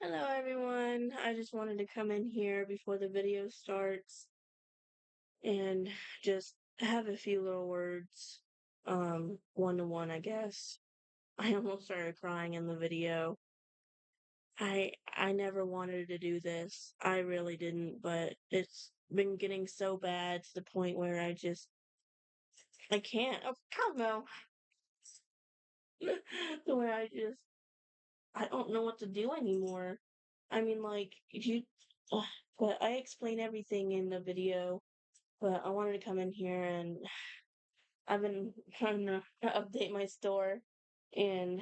Hello everyone. I just wanted to come in here before the video starts and just have a few little words, one to one, I guess. I almost started crying in the video. I never wanted to do this. I really didn't, but it's been getting so bad to the point where I can't. Oh, hell no. The way I don't know what to do anymore. I mean, like, if you, ugh, but I explain everything in the video, but I wanted to come in here and I've been trying to update my store and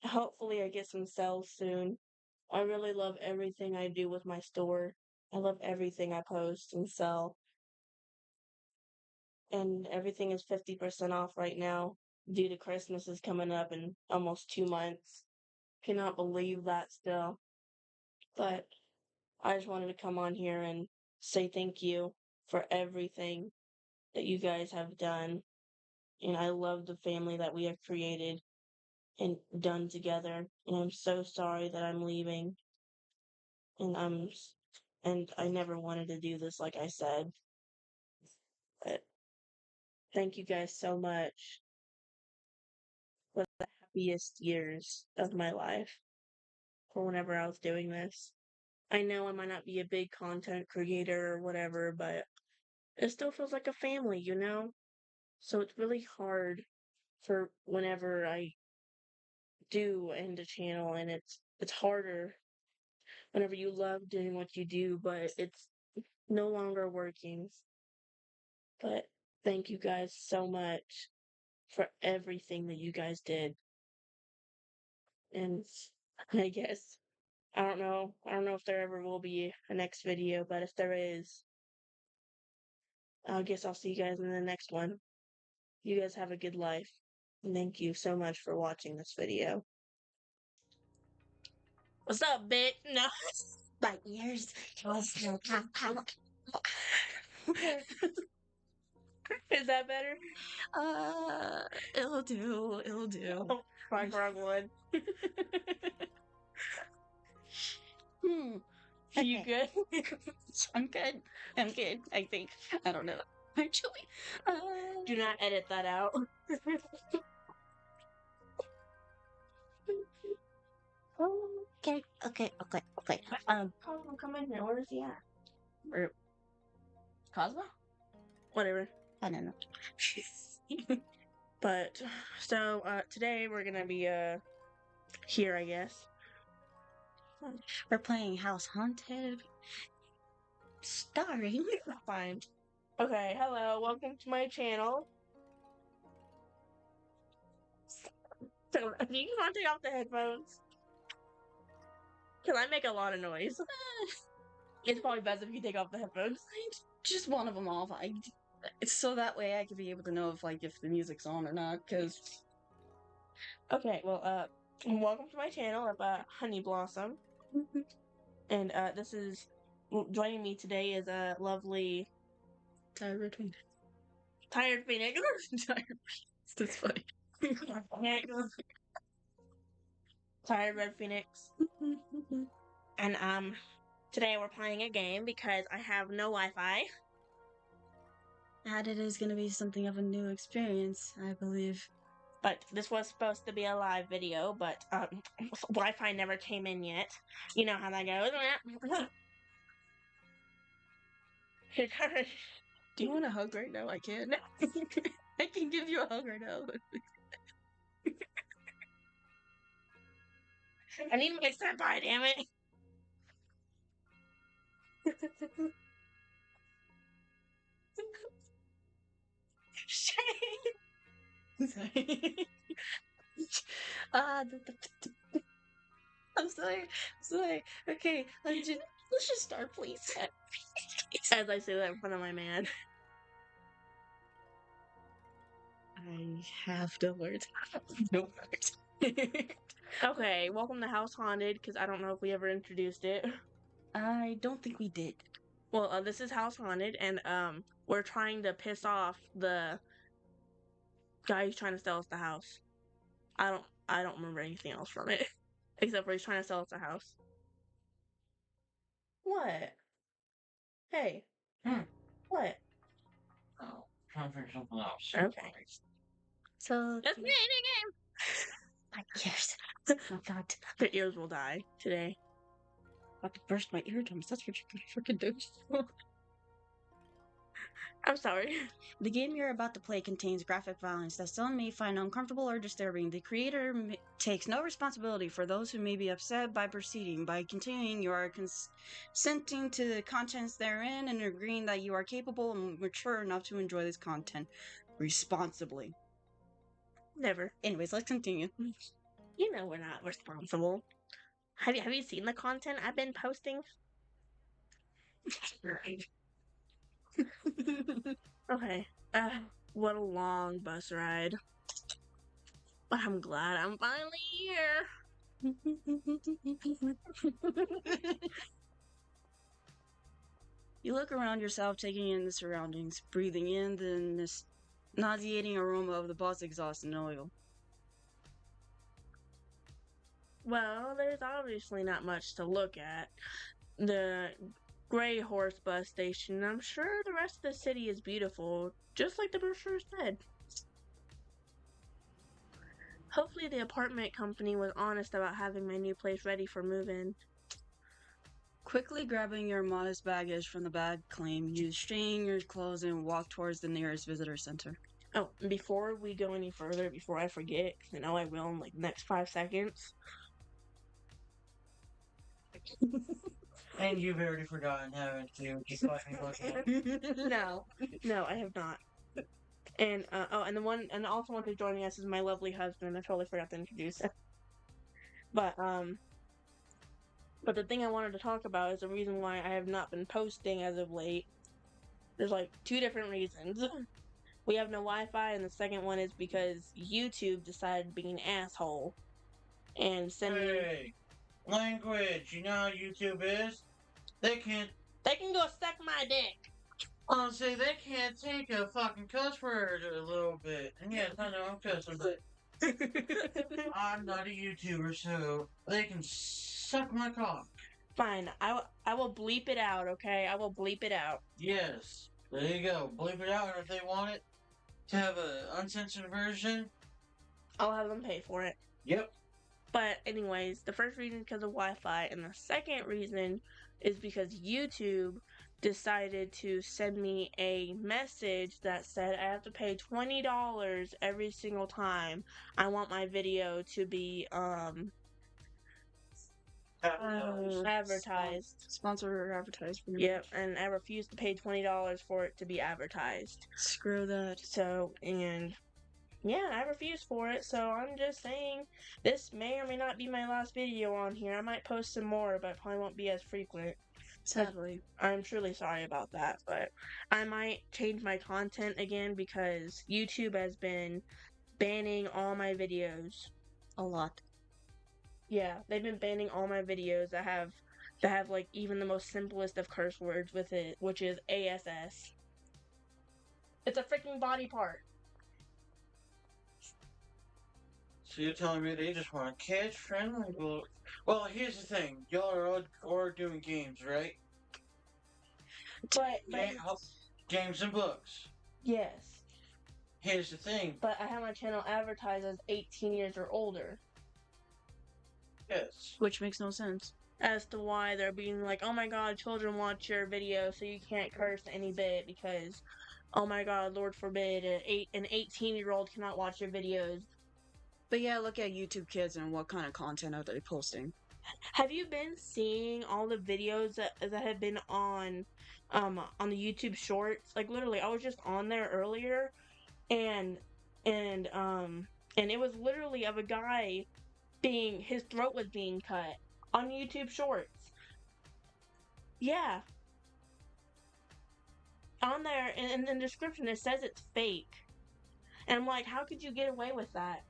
hopefully I get some sales soon. I really love everything I do with my store. I love everything I post and sell, and everything is 50% off right now due to Christmas is coming up in almost 2 months. Cannot believe that still. But I just wanted to come on here and say thank you for everything that you guys have done. And I love the family that we have created and done together. And I'm so sorry that I'm leaving. And and I never wanted to do this, like I said. But thank you guys so much for the happiest years of my life for whenever I was doing this. I know I might not be a big content creator or whatever, but it still feels like a family, you know? So it's really hard for whenever I do end a channel, and it's harder whenever you love doing what you do, but it's no longer working. But thank you guys so much for everything that you guys did. And I guess I don't know if there ever will be a next video, but if there is, I guess I'll see you guys in the next one. You guys have a good life. And thank you so much for watching this video. What's up, bitch? No. My ears just Is that better? it'll do. It'll do. Oh, fuck, wrong one. Hmm. You Okay. good? I'm good. I'm good. I think. I don't know. Actually. Uh, Do not edit that out. okay. Okay. Okay. Okay. Cosmo, come in here. Where is he at? Or Cosmo? Whatever. I don't know. But so today we're gonna be here, I guess. We're playing House Haunted, starring. Fine. Okay, hello, welcome to my channel. So, do you want to take off the headphones? Because I make a lot of noise. It's probably best if you take off the headphones. Just one of them off. So that way I could be able to know if the music's on or not. Because Okay, well, welcome to my channel of Honey Blossom. And this is joining me today is a lovely TiredRedPhoenix. Tired Phoenix. That's funny. Tired Red Phoenix. And today we're playing a game because I have no Wi-Fi. And it is going to be something of a new experience, I believe. But this was supposed to be a live video, but Wi-Fi never came in yet. You know how that goes. Do you want a hug right now? I can. I can give you a hug right now. I need my senpai, damn it. Sorry. I'm sorry. I'm sorry. Okay, let's just start, please. As I say that in front of my man. I have no words. No words. Okay, welcome to House Haunted, because I don't know if we ever introduced it. I don't think we did. Well, this is House Haunted, and we're trying to piss off the guy who's trying to sell us the house. I don't remember anything else from it. Except for he's trying to sell us the house. What? Hey. What? Oh, trying to figure something else. Okay. So Let's play the game. my ears. Oh God. Your ears will die today. About to burst my eardrums. That's what you're gonna freaking do. I'm sorry. The game you're about to play contains graphic violence that some may find uncomfortable or disturbing. The creator takes no responsibility for those who may be upset by proceeding. By continuing, you are consenting to the contents therein and agreeing that you are capable and mature enough to enjoy this content responsibly. Never. Anyways, let's continue. You know we're not responsible. Have you seen the content I've been posting? Okay. What a long bus ride. But I'm glad I'm finally here. You look around yourself, taking in the surroundings, breathing in the nauseating aroma of the bus exhaust and oil. Well, there's obviously not much to look at. The Gray Horse bus station. I'm sure the rest of the city is beautiful, just like the brochure said. Hopefully the apartment company was honest about having my new place ready for move-in. Quickly grabbing your modest baggage from the bag claim, you straighten your clothes and walk towards the nearest visitor center. Oh, and before we go any further, before I forget, 'cause I know I will in like the next 5 seconds. And you've already forgotten, haven't you? Just let me look at it. No, I have not. And and also one who's joining us is my lovely husband. I totally forgot to introduce him. But the thing I wanted to talk about is the reason why I have not been posting as of late. There's like 2 different reasons. We have no Wi-Fi, and the second one is because YouTube decided to be an asshole and send me. Hey, language. You know how YouTube is? They can go suck my dick. honestly, they can't take a fucking cuss word a little bit. And yes, I know I'm cussing, but I'm not a YouTuber, so they can suck my cock. Fine, I will bleep it out. Okay, I will bleep it out. Yes, there you go. Bleep it out, and if they want it to have an uncensored version, I'll have them pay for it. yep. But anyways, the first reason is because of Wi-Fi, and the second reason is because YouTube decided to send me a message that said I have to pay $20 every single time I want my video to be advertised. Sponsor or advertise for me. Yep, and I refuse to pay $20 for it to be advertised. Screw that. So, and yeah, I refuse for it, so I'm just saying this may or may not be my last video on here. I might post some more, but it probably won't be as frequent. Sadly. I'm truly sorry about that, but I might change my content again because YouTube has been banning all my videos. A lot. Yeah, they've been banning all my videos that have like even the most simplest of curse words with it, which is ASS. It's a freaking body part. So you're telling me they just want kids friendly? Well, here's the thing. Y'all are all doing games, right? But Games and books. yes. Here's the thing. But I have my channel advertised as 18 years or older. Yes. Which makes no sense. As to why they're being like, oh my god, children watch your video, so you can't curse any bit because, oh my god, Lord forbid, an 18-year-old cannot watch your videos. But yeah, look at YouTube Kids and what kind of content are they posting. Have you been seeing all the videos that have been on the YouTube Shorts? Like literally, I was just on there earlier, and it was literally of a guy his throat was being cut on YouTube Shorts. Yeah. On there, in the description, it says it's fake. And I'm like, how could you get away with that?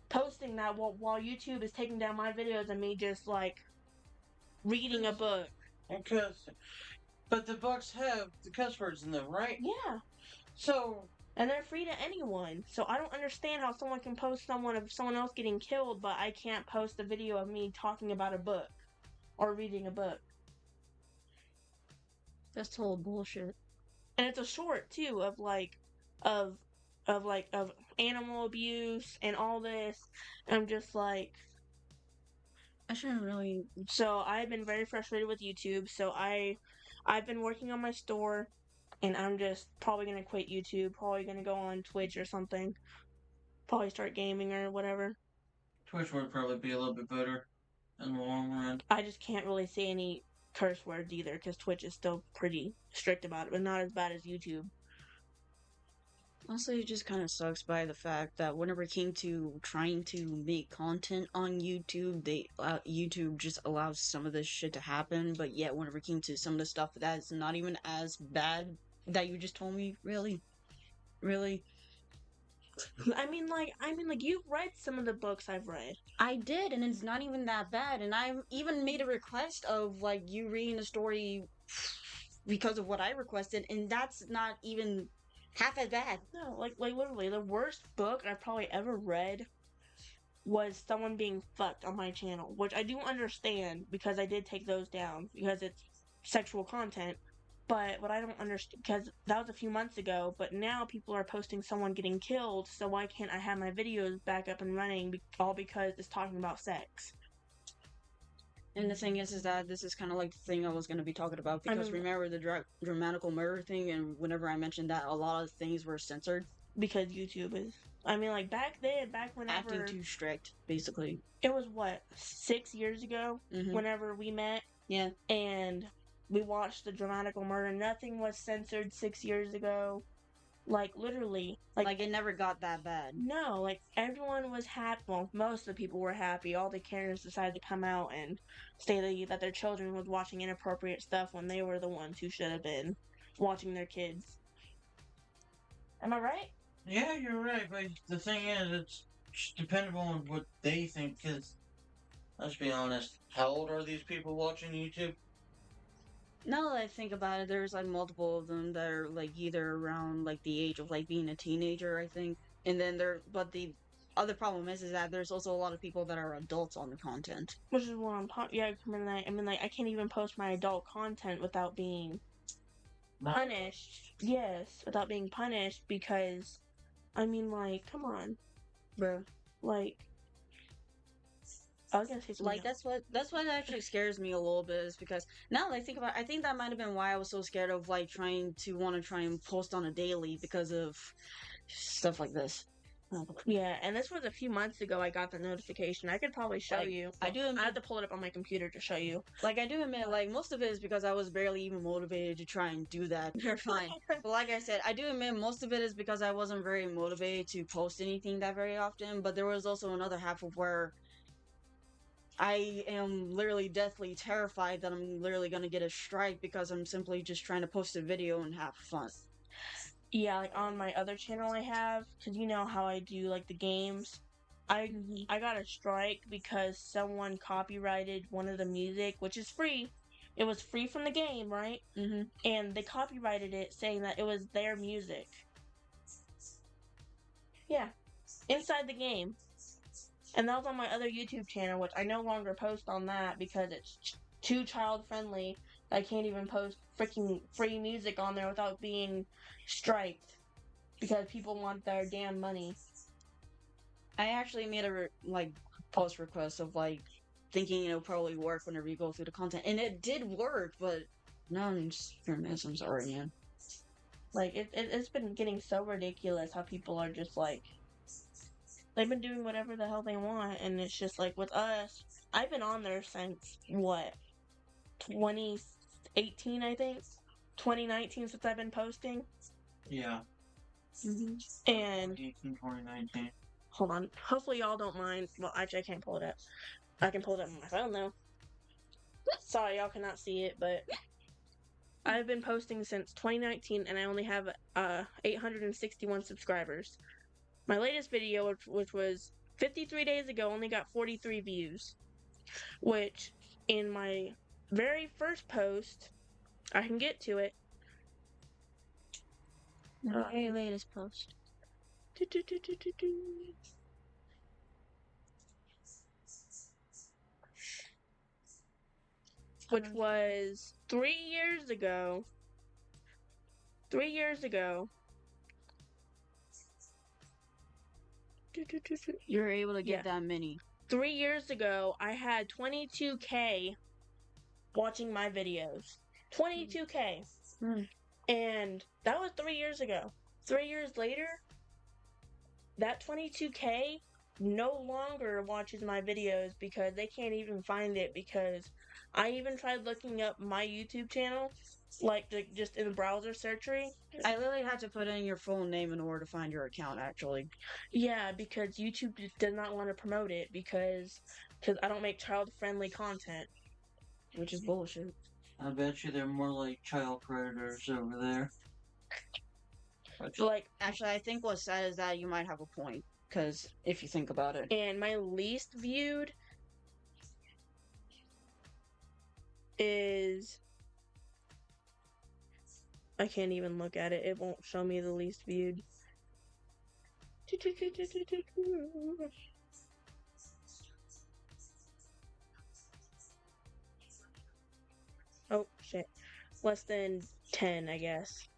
Posting that while YouTube is taking down my videos and me just, like, reading a book. But the books have the cuss words in them, right? Yeah. So... And they're free to anyone. So I don't understand how someone can post of someone else getting killed, but I can't post a video of me talking about a book or reading a book. That's total bullshit. And it's a short too of of animal abuse and all this. I'm just like, I shouldn't really. so I've been very frustrated with YouTube. So I've been working on my store, and I'm just probably gonna quit YouTube. Probably gonna go on Twitch or something. Probably start gaming or whatever. Twitch would probably be a little bit better in the long run. I just can't really say any curse words either because Twitch is still pretty strict about it, but not as bad as YouTube. Honestly, it just kind of sucks by the fact that whenever it came to trying to make content on YouTube, YouTube just allows some of this shit to happen. But yet, whenever it came to some of the stuff that's not even as bad that you just told me, really, I mean, like you've read some of the books I've read. I did, and it's not even that bad. And I even made a request of like you reading the story because of what I requested, and that's not even half as bad. No, like literally, the worst book I've probably ever read was someone being fucked on my channel, which I do understand because I did take those down because it's sexual content. But what I don't understand, because that was a few months ago, but now people are posting someone getting killed, so why can't I have my videos back up and running all because it's talking about sex? And the thing is that this is kind of like the thing I was going to be talking about because I mean, remember the dramatical murder thing, and whenever I mentioned that, a lot of things were censored. Because YouTube is, I mean, like back then, back whenever Acting too strict, basically. It was what, 6 years ago, Mhm. whenever we met, Yeah. and we watched the dramatical murder. Nothing was censored 6 years ago. Like literally, Like it never got that bad. no, like everyone was happy. Well, most of the people were happy. All the Karens decided to come out and say that their children was watching inappropriate stuff when they were the ones who should have been watching their kids. Am I right? Yeah, you're right, but the thing is, it's just dependable on what they think, because, let's be honest, how old are these people watching YouTube? Now that I think about it, there's like multiple of them that are like either around like the age of like being a teenager, I think. And then but the other problem is that there's also a lot of people that are adults on the content. Which is what I'm talking. Yeah, I mean, like I can't even post my adult content without being punished. Yes, without being punished because, I mean, like, come on, Bro. like, I was gonna say something Like else. that's what actually scares me a little bit is because now that I think about it, I think that might have been why I was so scared of like trying to want to try and post on a daily because of stuff like this. Yeah, and this was a few months ago. I got the notification. I could probably show Like, you. I do I admit, had to pull it up on my computer to show you. like I do admit, like most of it is because I was barely even motivated to try and do that. You're fine. But like I said, I do admit most of it is because I wasn't very motivated to post anything that very often. But there was also another half of where I am literally deathly terrified that I'm literally gonna get a strike because I'm simply just trying to post a video and have fun. Yeah, like on my other channel I have, because you know how I do like the games. I got a strike because someone copyrighted one of the music, which is free. It was free from the game, right? Mm-hmm. And they copyrighted it, saying that it was their music. Yeah, inside the game. And that was on my other YouTube channel, which I no longer post on that because it's too child friendly. I can't even post freaking free music on there without being striked because people want their damn money. I actually made a post request of like thinking it'll probably work whenever you go through the content, and it did work. But no, I'm sorry, man. Like it's been getting so ridiculous how people are just like they've been doing whatever the hell they want, and it's just like with us. I've been on there since what 2018, I think. 2019 since I've been posting. Yeah. Mm-hmm. And 2019. hold on. Hopefully y'all don't mind. Well, actually, I can't pull it up. I can pull it up on my phone though. Sorry, y'all cannot see it, but I've been posting since 2019, and I only have 861 subscribers. My latest video, which was 53 days ago, only got 43 views. Which, in my very first post, I can get to it. Okay, latest post. Which was 3 years ago. 3 years ago, You're able to yeah, get that many. 3 years ago, I had 22K watching my videos. 22K. Mm. And that was 3 years ago. 3 years later, that 22K no longer watches my videos because they can't even find it because I even tried looking up my YouTube channel, like just in the browser search tree. I literally had to put in your full name in order to find your account, actually. Yeah, because YouTube just does not want to promote it because I don't make child-friendly content. Which is bullshit. I bet you they're more like child predators over there. Like, Actually, I think what's sad is that you might have a point. Because if you think about it. and my least viewed is, I can't even look at it. It won't show me the least viewed. Oh, shit. Less than 10, I guess.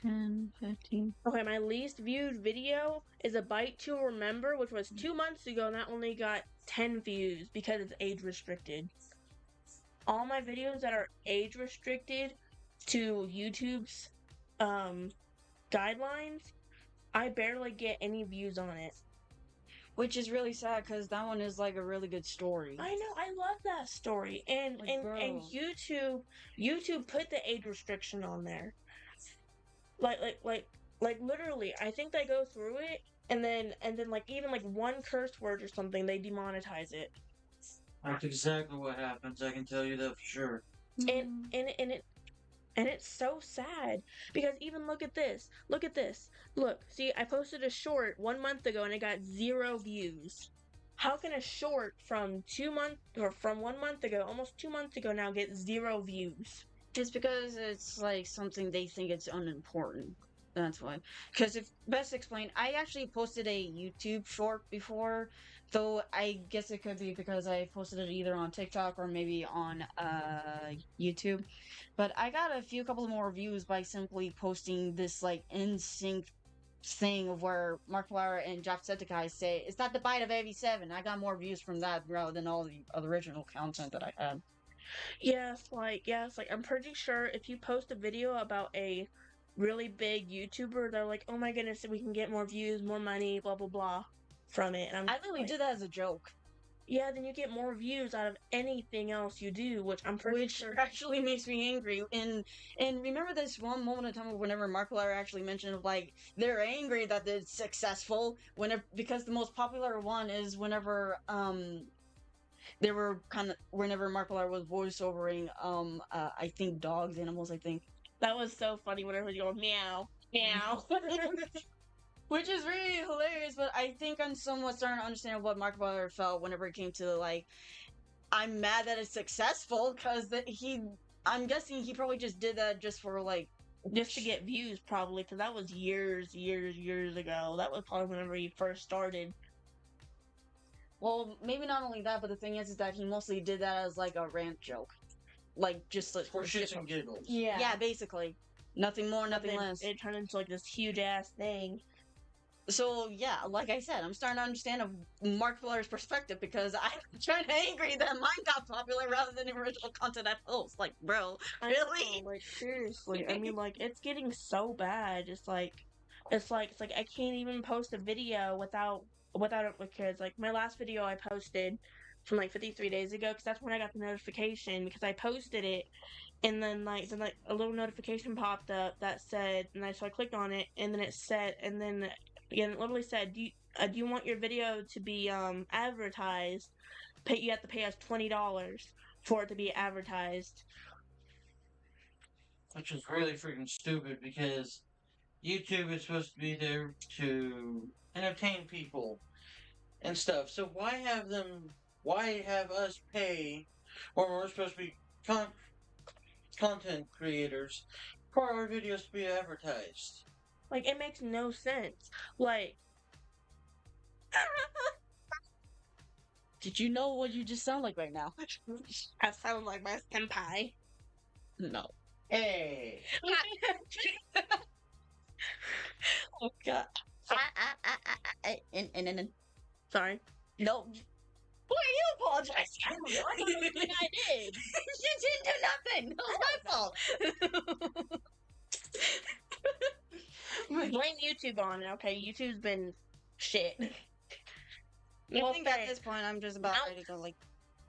10, 15. Okay, my least viewed video is a bite to remember, which was 2 months ago, and that only got 10 views because it's age restricted. All my videos that are age restricted to YouTube's guidelines, I barely get any views on it. Which is really sad because that one is like a really good story. I know, I love that story. And Like, and bro. YouTube put the age restriction on there. Like literally, I think they go through it and then like even like one curse word or something, they demonetize it. That's exactly what happens. I can tell you that for sure. And it's so sad because even look at this. Look at this. Look, see, I posted a short 1 month ago and it got 0 views. How can a short from 2 months or from 1 month ago, almost 2 months ago now, get 0 views? It's because it's like something they think it's unimportant. That's why. Because if best explained, I actually posted a YouTube short before, though I guess it could be because I posted it either on TikTok or maybe on YouTube. But I got a couple more views by simply posting this like in sync thing of where Markiplier and Jacksepticeye say it's not the bite of 87. I got more views from that rather than all the original content that I had. Yes, like I'm pretty sure if you post a video about a really big YouTuber, they're like, "Oh my goodness, we can get more views, more money, blah blah blah," from it. And I literally did that as a joke. Yeah, then you get more views out of anything else you do, which I'm pretty sure actually makes me angry. And remember this one moment in time whenever Markiplier actually mentioned like they're angry that it's successful whenever because the most popular one is whenever they were whenever Markiplier was voiceovering I think dogs, animals, I think. That was so funny whenever you go meow, meow. Which is really hilarious, but I think I'm somewhat starting to understand what Markiplier felt whenever it came to like, I'm mad that it's successful because I'm guessing he probably just did that just for like, just to get views, probably, because that was years ago. That was probably whenever he first started. Well, maybe not only that, but the thing is that he mostly did that as like a rant joke, like just like For shits and giggles. Yeah, basically, nothing more, nothing less. It turned into like this huge ass thing. So yeah, like I said, I'm starting to understand Markiplier's perspective because I'm trying to angry that mine got popular rather than the original content I post. Like, bro, really? Like seriously, I mean, like it's getting so bad. It's like I can't even post a video without it because like my last video I posted from like 53 days ago because that's when I got the notification because I posted it and then like a little notification popped up that said so I clicked on it and then it said and then again it literally said do you want your video to be advertised? You have to pay us $20 for it to be advertised. Which is really freaking stupid because YouTube is supposed to be there to entertain people and stuff. So why have us pay when we're supposed to be content creators for our videos to be advertised? Like, it makes no sense. Like, did you know what you just sound like right now? I sound like my senpai. No. Hey. Oh god. And Sorry. no. Why are you apologizing? I don't think I did. You didn't do nothing. That was my fault. Blame YouTube on it, okay? YouTube's been shit. I think at this point I'm just about Ow. ready to go like.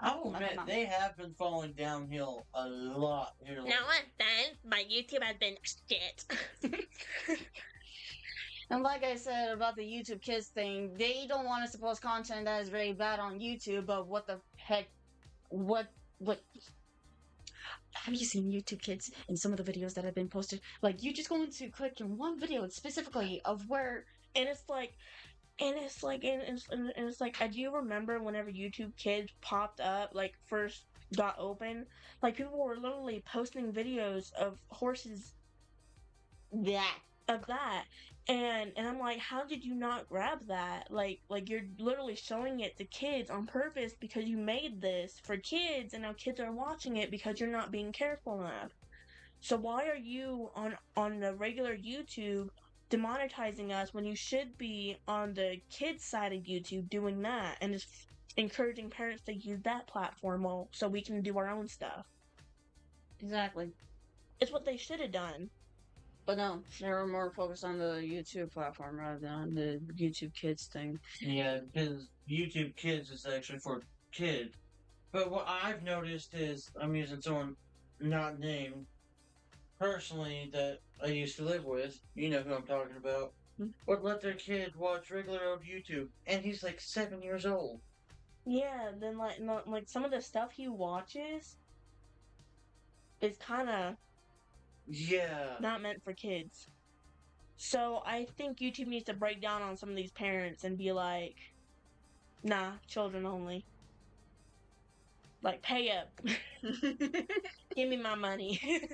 I'll Knock 'em admit, out. they have been falling downhill a lot here lately. No offense, but YouTube has been shit. And like I said about the YouTube Kids thing, they don't want us to post content that is very bad on YouTube, but what the heck? What? Have you seen YouTube Kids in some of the videos that have been posted? Like, you just going to click in one video specifically of where. And it's like, and it's like, do you remember whenever YouTube Kids popped up, like, first got open? Like, people were literally posting videos of horses That. of that. And I'm like, how did you not grab that? Like you're literally showing it to kids on purpose because you made this for kids, and now kids are watching it because you're not being careful enough. So why are you on the regular YouTube demonetizing us when you should be on the kids side of YouTube doing that and just encouraging parents to use that platform so we can do our own stuff? Exactly. It's what they should have done. But no, they were more focused on the YouTube platform rather than on the YouTube Kids thing. Yeah, because YouTube Kids is actually for kids. But what I've noticed is, I'm using someone not named personally that I used to live with. You know who I'm talking about. Would let their kid watch regular old YouTube, and he's like 7 years old. Yeah, then like some of the stuff he watches is kind of Yeah. not meant for kids. So I think YouTube needs to break down on some of these parents and be like, nah, children only. Like, pay up. Give me my money.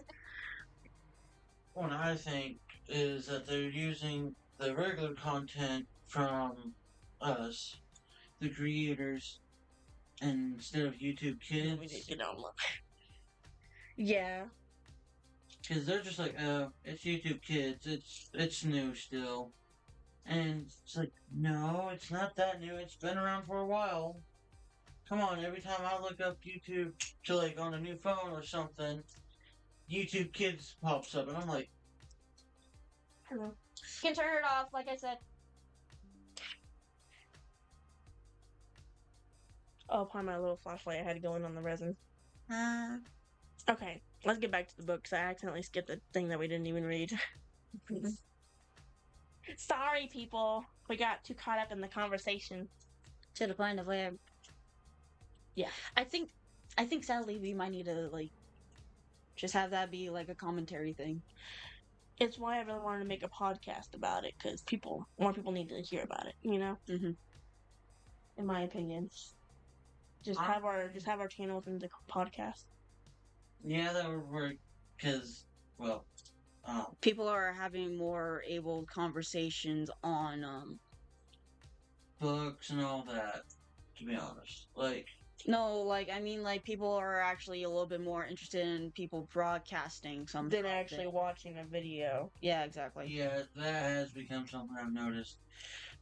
What I think is that they're using the regular content from us, the creators, instead of YouTube Kids. Yeah. Because they're just like, oh, it's YouTube Kids. It's new still. And it's like, no, it's not that new. It's been around for a while. Come on, every time I look up YouTube to like on a new phone or something, YouTube Kids pops up, and I'm like, Hello. You can turn it off, like I said. Oh, upon my little flashlight, I had to go in on the resin. Okay, let's get back to the book because I accidentally skipped the thing that we didn't even read. Sorry, people. We got too caught up in the conversation. To the point of where. Yeah. I think sadly we might need to like just have that be like a commentary thing. It's why I really wanted to make a podcast about it because more people need to hear about it. You know, in my opinion, just have our channel within the podcast. yeah, that would work. Because, well, People are having more able conversations on books and all that. To be honest, like. No, like, I mean, like, people are actually a little bit more interested in people broadcasting something. Than actually watching a video. Yeah, exactly. Yeah, that has become something I've noticed.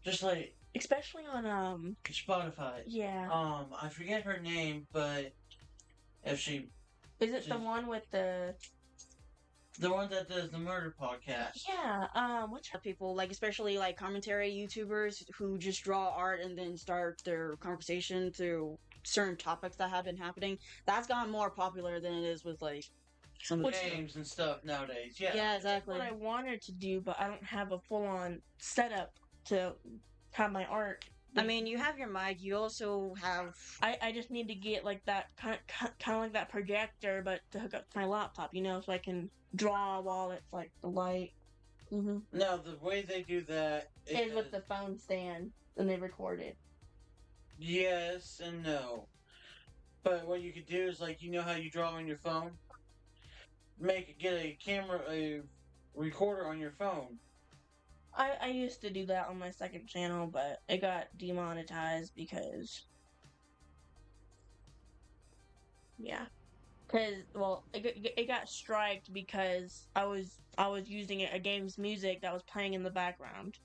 Just like Especially on, Spotify. yeah. I forget her name, but if she... Is it the one with the... The one that does the murder podcast. Yeah, what's her... People, like, especially, like, commentary YouTubers who just draw art and then start their conversation through certain topics that have been happening. That's gotten more popular than it is with, like, some of the games and stuff nowadays. Yeah. Yeah, exactly. That's what I wanted to do, but I don't have a full-on setup to have my art. I mean, you have your mic. You also have... I just need to get, like, that kind of like that projector, but to hook up to my laptop, you know, so I can draw while it's, like, the light. Now, the way they do that Is with the phone stand, and they record it. Yes and no. But what you could do is, like, you know how you draw on your phone? Get a recorder on your phone. I used to do that on my second channel, but it got demonetized because... Yeah. Because it got striked because I was using a game's music that was playing in the background,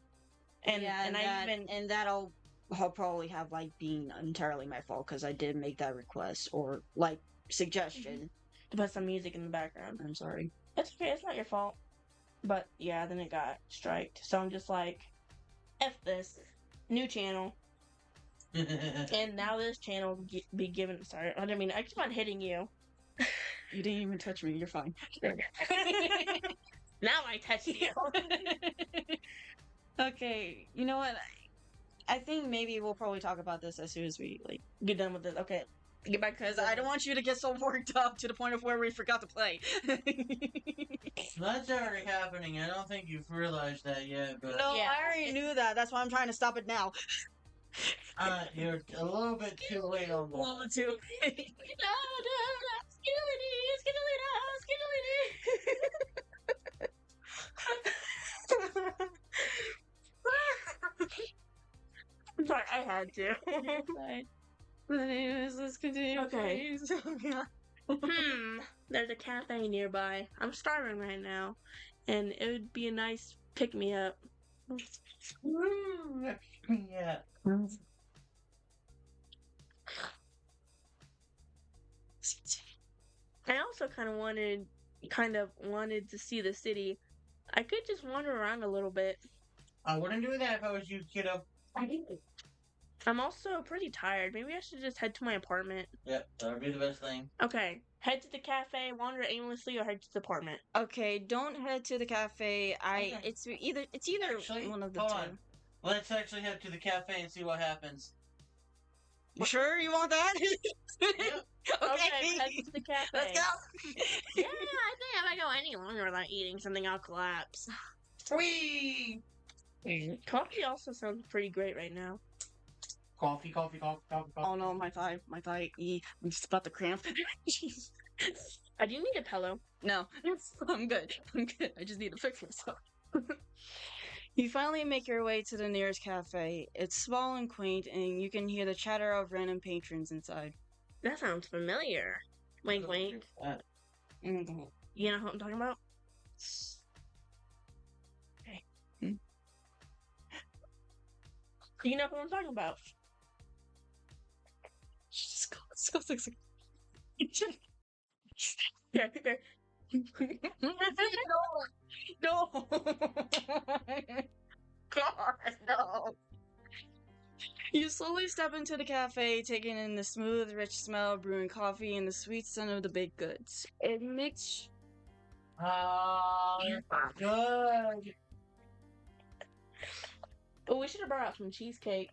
and Yeah, and and I even I'll probably have like being entirely my fault because I did make that request or like suggestion. to put some music in the background. I'm sorry. It's okay, it's not your fault. But yeah, then it got striked. So I'm just like, F this. New channel. And now this channel will be given. Sorry, I didn't mean. I keep on hitting you. You didn't even touch me. You're fine. Now I touched you. Okay, you know what? I think maybe we'll probably talk about this as soon as we like Get done with this. Okay. Get back to because I don't want you to get so worked up to the point of where we forgot to play. That's already happening. I don't think you've realized that yet, but No, Yeah. I already knew that. That's why I'm trying to stop it now. you're a little bit too late on that. Well, too. I'm sorry, I had to. Anyways, let's continue. Okay. Please. There's a cafe nearby. I'm starving right now, and it would be a nice pick me up. Yeah. I also kind of wanted to see the city. I could just wander around a little bit. I wouldn't do that if I was you, kiddo. I'm also pretty tired. Maybe I should just head to my apartment. Yep, that would be the best thing. Okay, head to the cafe, wander aimlessly, or head to the apartment. Okay, don't head to the cafe. Okay. It's either Actually, one of the hold two. on. Let's actually head to the cafe and see what happens. You sure you want that? Yep. Okay, head to the cafe. Let's go. Yeah, I think if I go any longer without eating something, I'll collapse. Whee! Coffee also sounds pretty great right now. Coffee, coffee, coffee, coffee, coffee. Oh no, my thigh. I'm just about to cramp. Jeez. I do need a pillow. No, I'm good. I just need to fix myself. You finally make your way to the nearest cafe. It's small and quaint, and you can hear the chatter of random patrons inside. That sounds familiar. Wink, wink. Mm-hmm. You know what I'm talking about? Okay. Hmm? You know what I'm talking about? Just go sexy. Here. No. God, no. You slowly step into the cafe, taking in the smooth, rich smell of brewing coffee and the sweet scent of the baked goods. It makes Good. Oh, we should have brought out some cheesecake.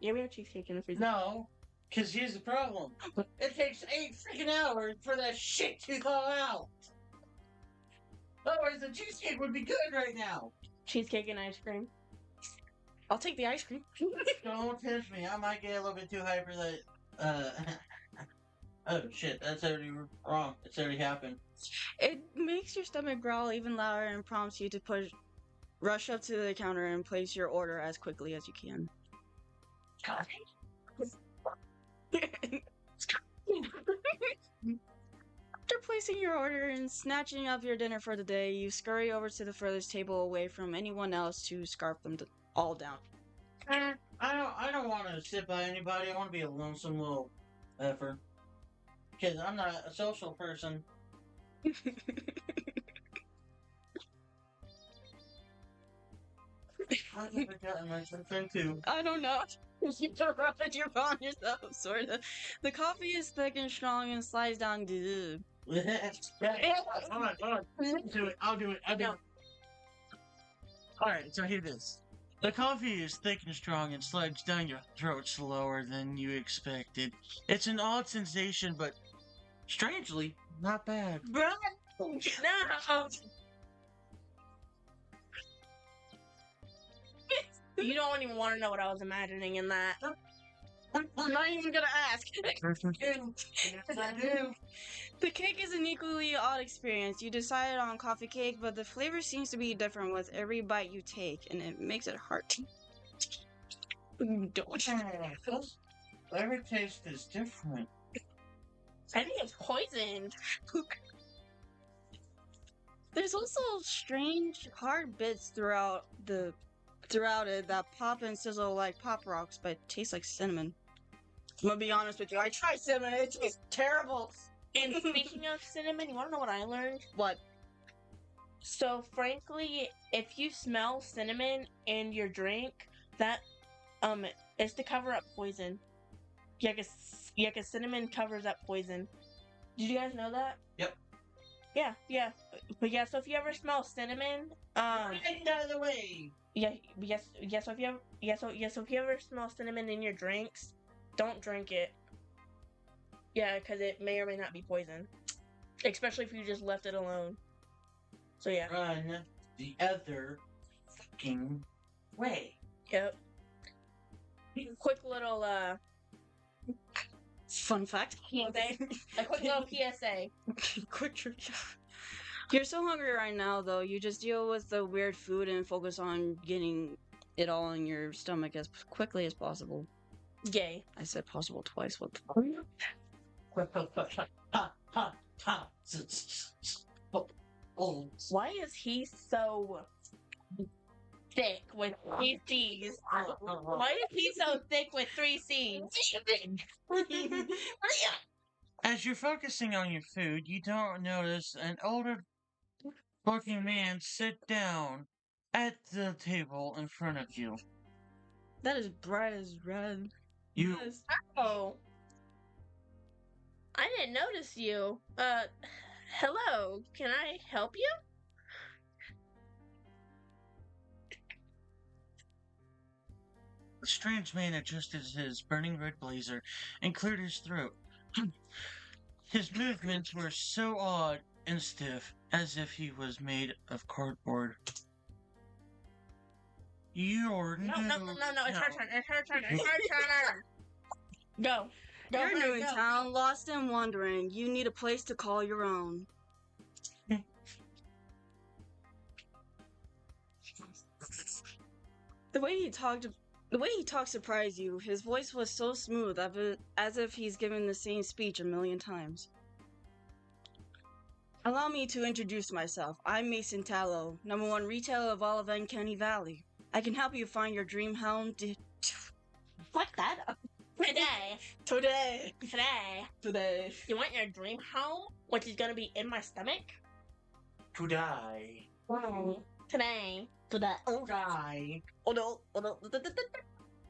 Yeah, we have cheesecake in the freezer. No, because here's the problem. It takes 8 freaking hours for that shit to thaw out. Otherwise, the cheesecake would be good right now. Cheesecake and ice cream. I'll take the ice cream. Don't tempt me. I might get a little bit too hyper that, oh shit, that's already wrong. It's already happened. It makes your stomach growl even louder and prompts you to rush up to the counter and place your order as quickly as you can. After placing your order and snatching up your dinner for the day, you scurry over to the furthest table away from anyone else to scarf them all down. I don't want to sit by anybody. I want to be a lonesome little effer. Because I'm not a social person. I haven't gotten my something too. I don't know. You don't rub it on yourself, sorta. The coffee is thick and strong and slides down. Hold on. I'll do it. Alright, so here it is. The coffee is thick and strong and slides down your throat slower than you expected. It's an odd sensation, but strangely, not bad. Bro! No! You don't even want to know what I was imagining in that. I'm not even gonna ask. Yes, I do. The cake is an equally odd experience. You decided on coffee cake, but the flavor seems to be different with every bite you take, and it makes it hard to... Don't. Every taste is different. I think it's poisoned. There's also strange hard bits throughout it that pop and sizzle like pop rocks, but taste like cinnamon. I'm gonna be honest with you. I tried cinnamon. It tastes terrible. And speaking of cinnamon, you want to know what I learned? What? So, frankly, if you smell cinnamon in your drink, that is to cover up poison. Yeah, cause cinnamon covers up poison. Did you guys know that? Yep. Yeah. But yeah, so if you ever smell cinnamon, Get out of the way. So if you ever smell cinnamon in your drinks, don't drink it. Yeah, because it may or may not be poison, especially if you just left it alone. So yeah. Run the other fucking way. Yep. Quick little Fun fact. PSA. A quick little PSA. Quick trivia. You're so hungry right now, though. You just deal with the weird food and focus on getting it all in your stomach as quickly as possible. Yay. I said possible twice. What the Why is he so thick with 3 C's? Why is he so thick with 3 C's? As you're focusing on your food, you don't notice an older looking man sit down at the table in front of you. That is bright as red. You Yes. Oh. I didn't notice you. Hello. Can I help you? The strange man adjusted his burning red blazer and cleared his throat. His movements were so odd and stiff, as if he was made of cardboard. You're No, it's her turn. It's her turn. Go. You're new in go. town, lost and wandering. You need a place to call your own. The way he talked surprised you. His voice was so smooth, as if he's given the same speech a million times. Allow me to introduce myself. I'm Mason Tallow, #1 retailer of all of Uncanny Valley. I can help you find your dream home. Fuck that up. Today. Today. You want your dream home, which is gonna be in my stomach? To die. Today. To die. Oh no. Why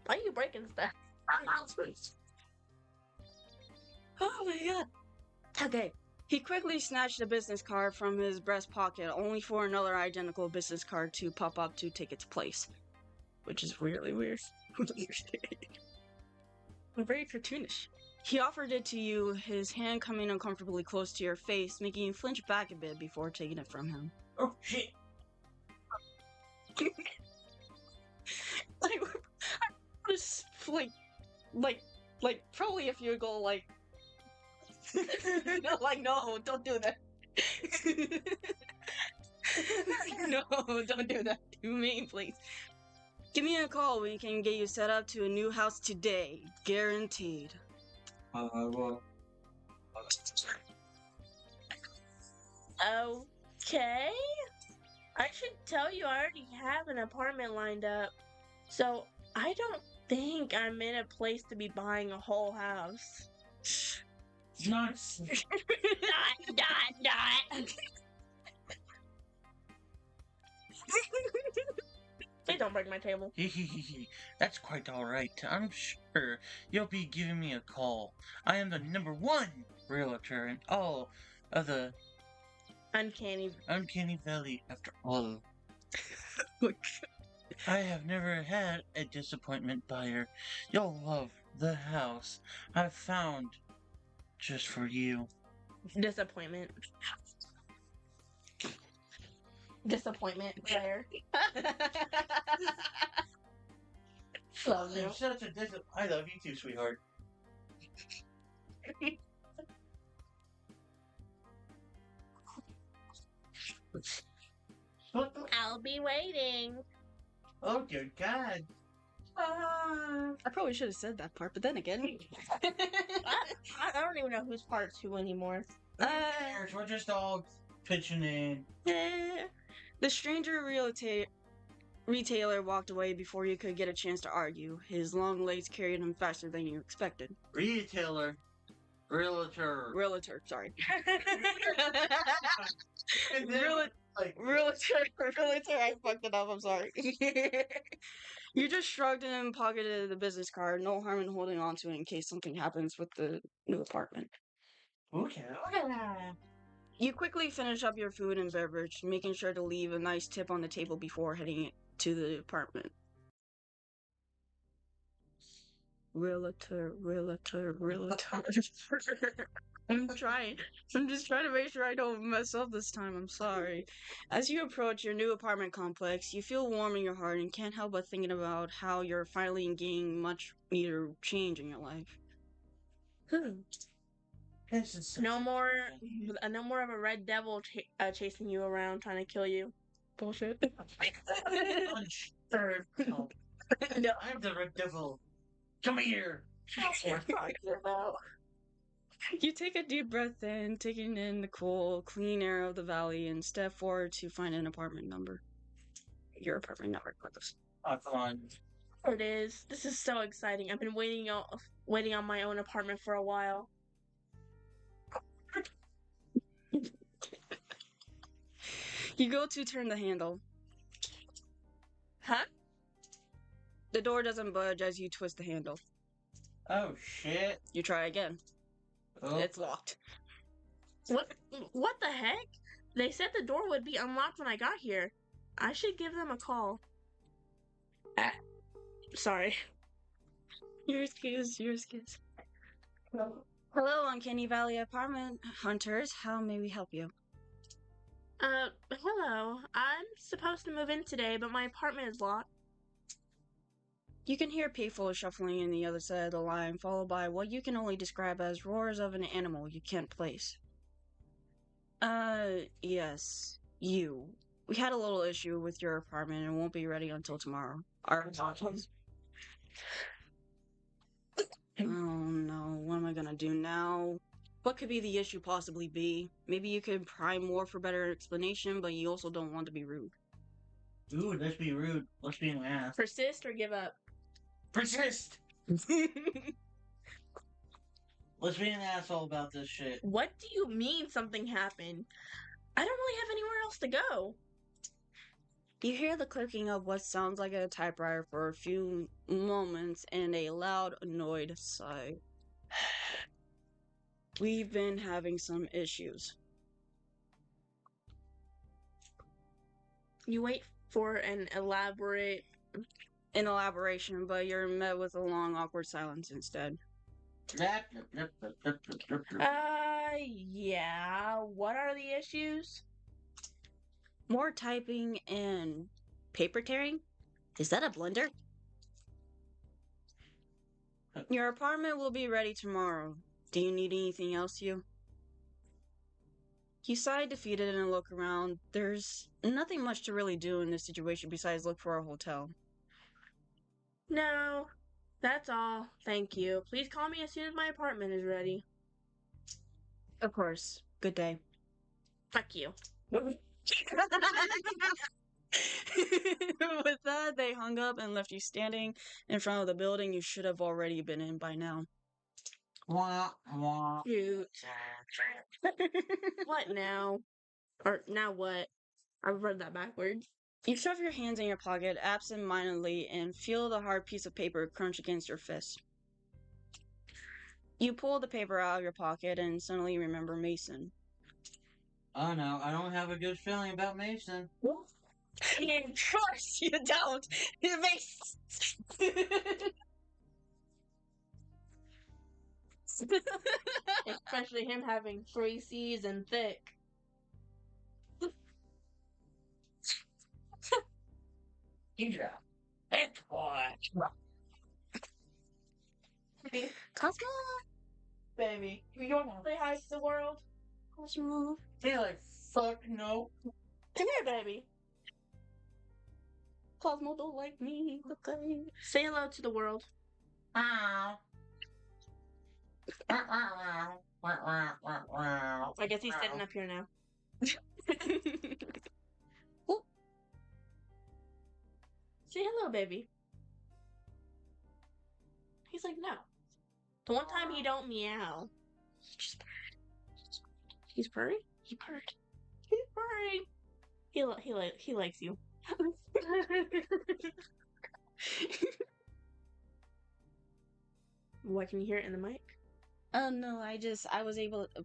are you breaking stuff? Oh my god. Okay. He quickly snatched a business card from his breast pocket, only for another identical business card to pop up to take its place. Which is really weird. Very cartoonish. He offered it to you, his hand coming uncomfortably close to your face, making you flinch back a bit before taking it from him. Oh shit. Like, probably if you go like, no, like, no, don't do that. No, don't do that to me, please. Give me a call. We can get you set up to a new house today, guaranteed. Well. Okay. I should tell you, I already have an apartment lined up. So, I don't think I'm in a place to be buying a whole house. Nice. Please don't break my table. That's quite alright. I'm sure you'll be giving me a call. I am the #1 realtor in all of the Uncanny Valley after all. I have never had a disappointment buyer. You'll love the house I've found just for you. disappointment. Disappointment there. Love you. I'm such a I love you too, sweetheart. I'll be waiting. Oh dear God. I probably should have said that part, but then again. I don't even know whose part's who anymore. Who cares? We're just all pitching in. The stranger retailer walked away before you could get a chance to argue. His long legs carried him faster than you expected. Retailer. Realtor. Realtor, sorry. Realtor. Realtor, I fucked it up, I'm sorry. You just shrugged and pocketed the business card. No harm in holding on to it in case something happens with the new apartment. Okay. You quickly finish up your food and beverage, making sure to leave a nice tip on the table before heading to the apartment. Realtor. I'm trying. I'm just trying to make sure I don't mess up this time. I'm sorry. As you approach your new apartment complex, you feel warm in your heart and can't help but thinking about how you're finally gaining much needed change in your life. This is No more of a red devil chasing you around trying to kill you. Bullshit. Punch. Third. No, I'm the red devil. Come here. You take a deep breath in, taking in the cool, clean air of the valley, and step forward to find an apartment number. Your apartment number, Carlos. Oh, come on. There it is. This is so exciting. I've been waiting on my own apartment for a while. You go to turn the handle. Huh? The door doesn't budge as you twist the handle. Oh, shit. You try again. Oh. It's locked. What the heck? They said the door would be unlocked when I got here. I should give them a call. Sorry. Your excuse. Hello, Uncanny Valley Apartment Hunters. How may we help you? Hello. I'm supposed to move in today, but my apartment is locked. You can hear people shuffling in the other side of the line, followed by what you can only describe as roars of an animal you can't place. Yes. You. We had a little issue with your apartment and won't be ready until tomorrow. Our apologies. Oh no, what am I gonna do now? What could be the issue possibly be? Maybe you could pry more for better explanation, but you also don't want to be rude. Ooh, let's be rude. Let's be an ass. Persist or give up? Persist! Let's be an asshole about this shit. What do you mean something happened? I don't really have anywhere else to go. You hear the clicking of what sounds like a typewriter for a few moments and a loud, annoyed sigh. We've been having some issues. You wait for an elaboration, but you're met with a long, awkward silence instead. Yeah. What are the issues? More typing and paper tearing? Is that a blender? Your apartment will be ready tomorrow. Do you need anything else, you? You sigh defeated and look around. There's nothing much to really do in this situation besides look for a hotel. No, that's all. Thank you. Please call me as soon as my apartment is ready. Of course. Good day. Fuck you. With that, they hung up and left you standing in front of the building you should have already been in by now. Shoot. What now? Or now what? I read that backwards. You shove your hands in your pocket absent-mindedly and feel the hard piece of paper crunch against your fist. You pull the paper out of your pocket and suddenly remember Mason. Oh no, I don't have a good feeling about Mason. Of course you don't! Mason! Especially him having 3 C's and thick. Cosmo? Baby, you don't want to say hi to the world? Cosmo? Be like, fuck no. Come here, baby. Cosmo don't like me. Okay. Say hello to the world. Ah. I guess he's sitting up here now. Oh, Say hello, baby. He's like, no. The one time he don't meow. He's purring. He purred. He's purring. He likes you. What, can you hear it in the mic? no, I was able to,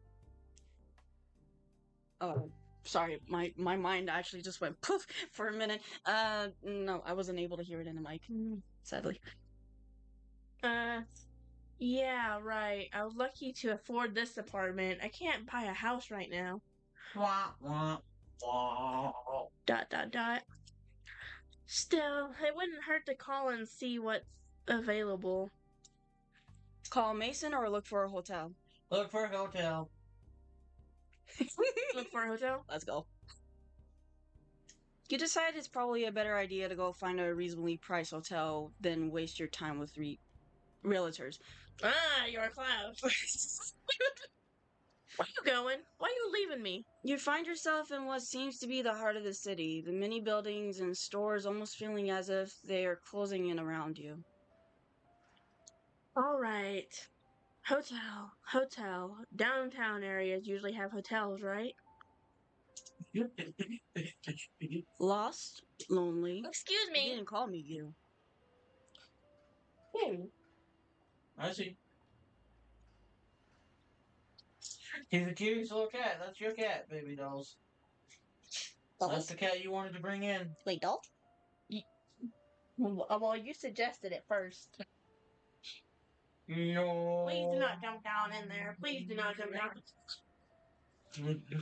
oh, sorry, my mind actually just went poof for a minute. No, I wasn't able to hear it in the mic, sadly. Yeah, right. I was lucky to afford this apartment. I can't buy a house right now. Dot dot dot. Still, it wouldn't hurt to call and see what's available. Call Mason or look for a hotel. Look for a hotel. Look for a hotel? Let's go. You decide it's probably a better idea to go find a reasonably priced hotel than waste your time with realtors. Ah, you're a clown. Where you going? Why you leaving me? You find yourself in what seems to be the heart of the city, the many buildings and stores almost feeling as if they are closing in around you. All right. Hotel. Downtown areas usually have hotels, right? Lost? Lonely? Excuse You me. didn't call me you. I see. He's a curious little cat. That's your cat, baby dolls. That's the cat you wanted to bring in. Wait, doll? Well, you suggested it first. No. Please do not jump down in there. Please do not jump down.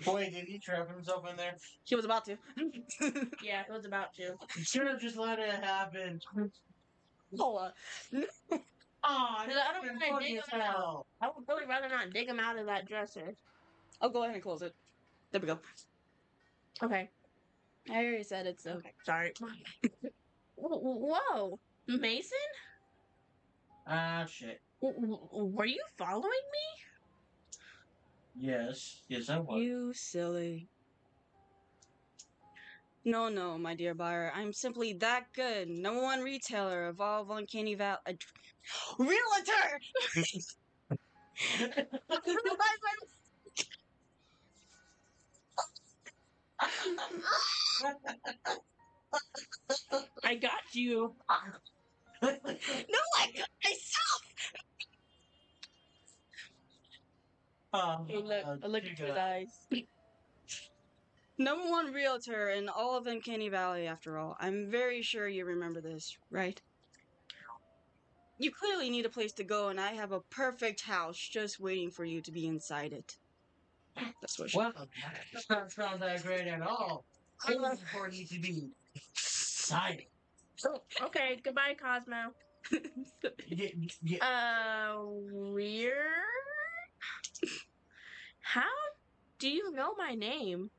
Boy, did he trap himself in there? She was about to. Yeah, it was about to. You should have just let it happen. Hold on. Aw, I don't want to dig him out. I would really rather not dig him out of that dresser. I'll go ahead and close it. There we go. Okay. I already said it, so. Okay. Sorry. Whoa. Mason? Ah, shit. Were you following me? Yes. Yes, I was. You silly. No, my dear buyer. I'm simply that good. Number one retailer of all of Uncanny Valley. Realtor! I got you. No, I got myself! I look into his eyes. Number one realtor in all of Uncanny Valley, after all. I'm very sure you remember this, right? You clearly need a place to go, and I have a perfect house just waiting for you to be inside it. That's what she Well, that's not that great at all. I love for you to be excited. Oh, okay. Goodbye, Cosmo. Weird? How do you know my name?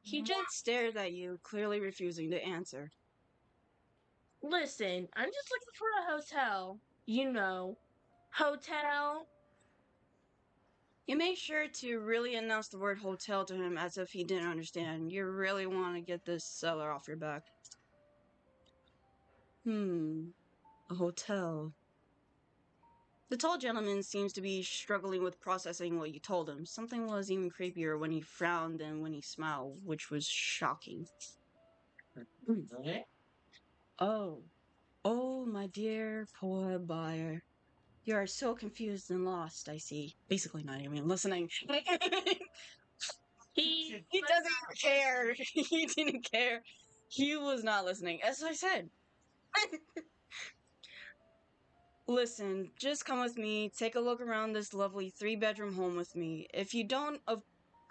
He just stared at you, clearly refusing to answer. Listen, I'm just looking for a hotel. You know, hotel. You made sure to really announce the word hotel to him as if he didn't understand. You really want to get this seller off your back. A hotel. The tall gentleman seems to be struggling with processing what you told him. Something was even creepier when he frowned than when he smiled, which was shocking. Oh, my dear poor buyer. You are so confused and lost, I see. Basically not even listening. He doesn't care. He didn't care. He was not listening. As I said. Listen, just come with me. Take a look around this lovely 3-bedroom home with me. If you don't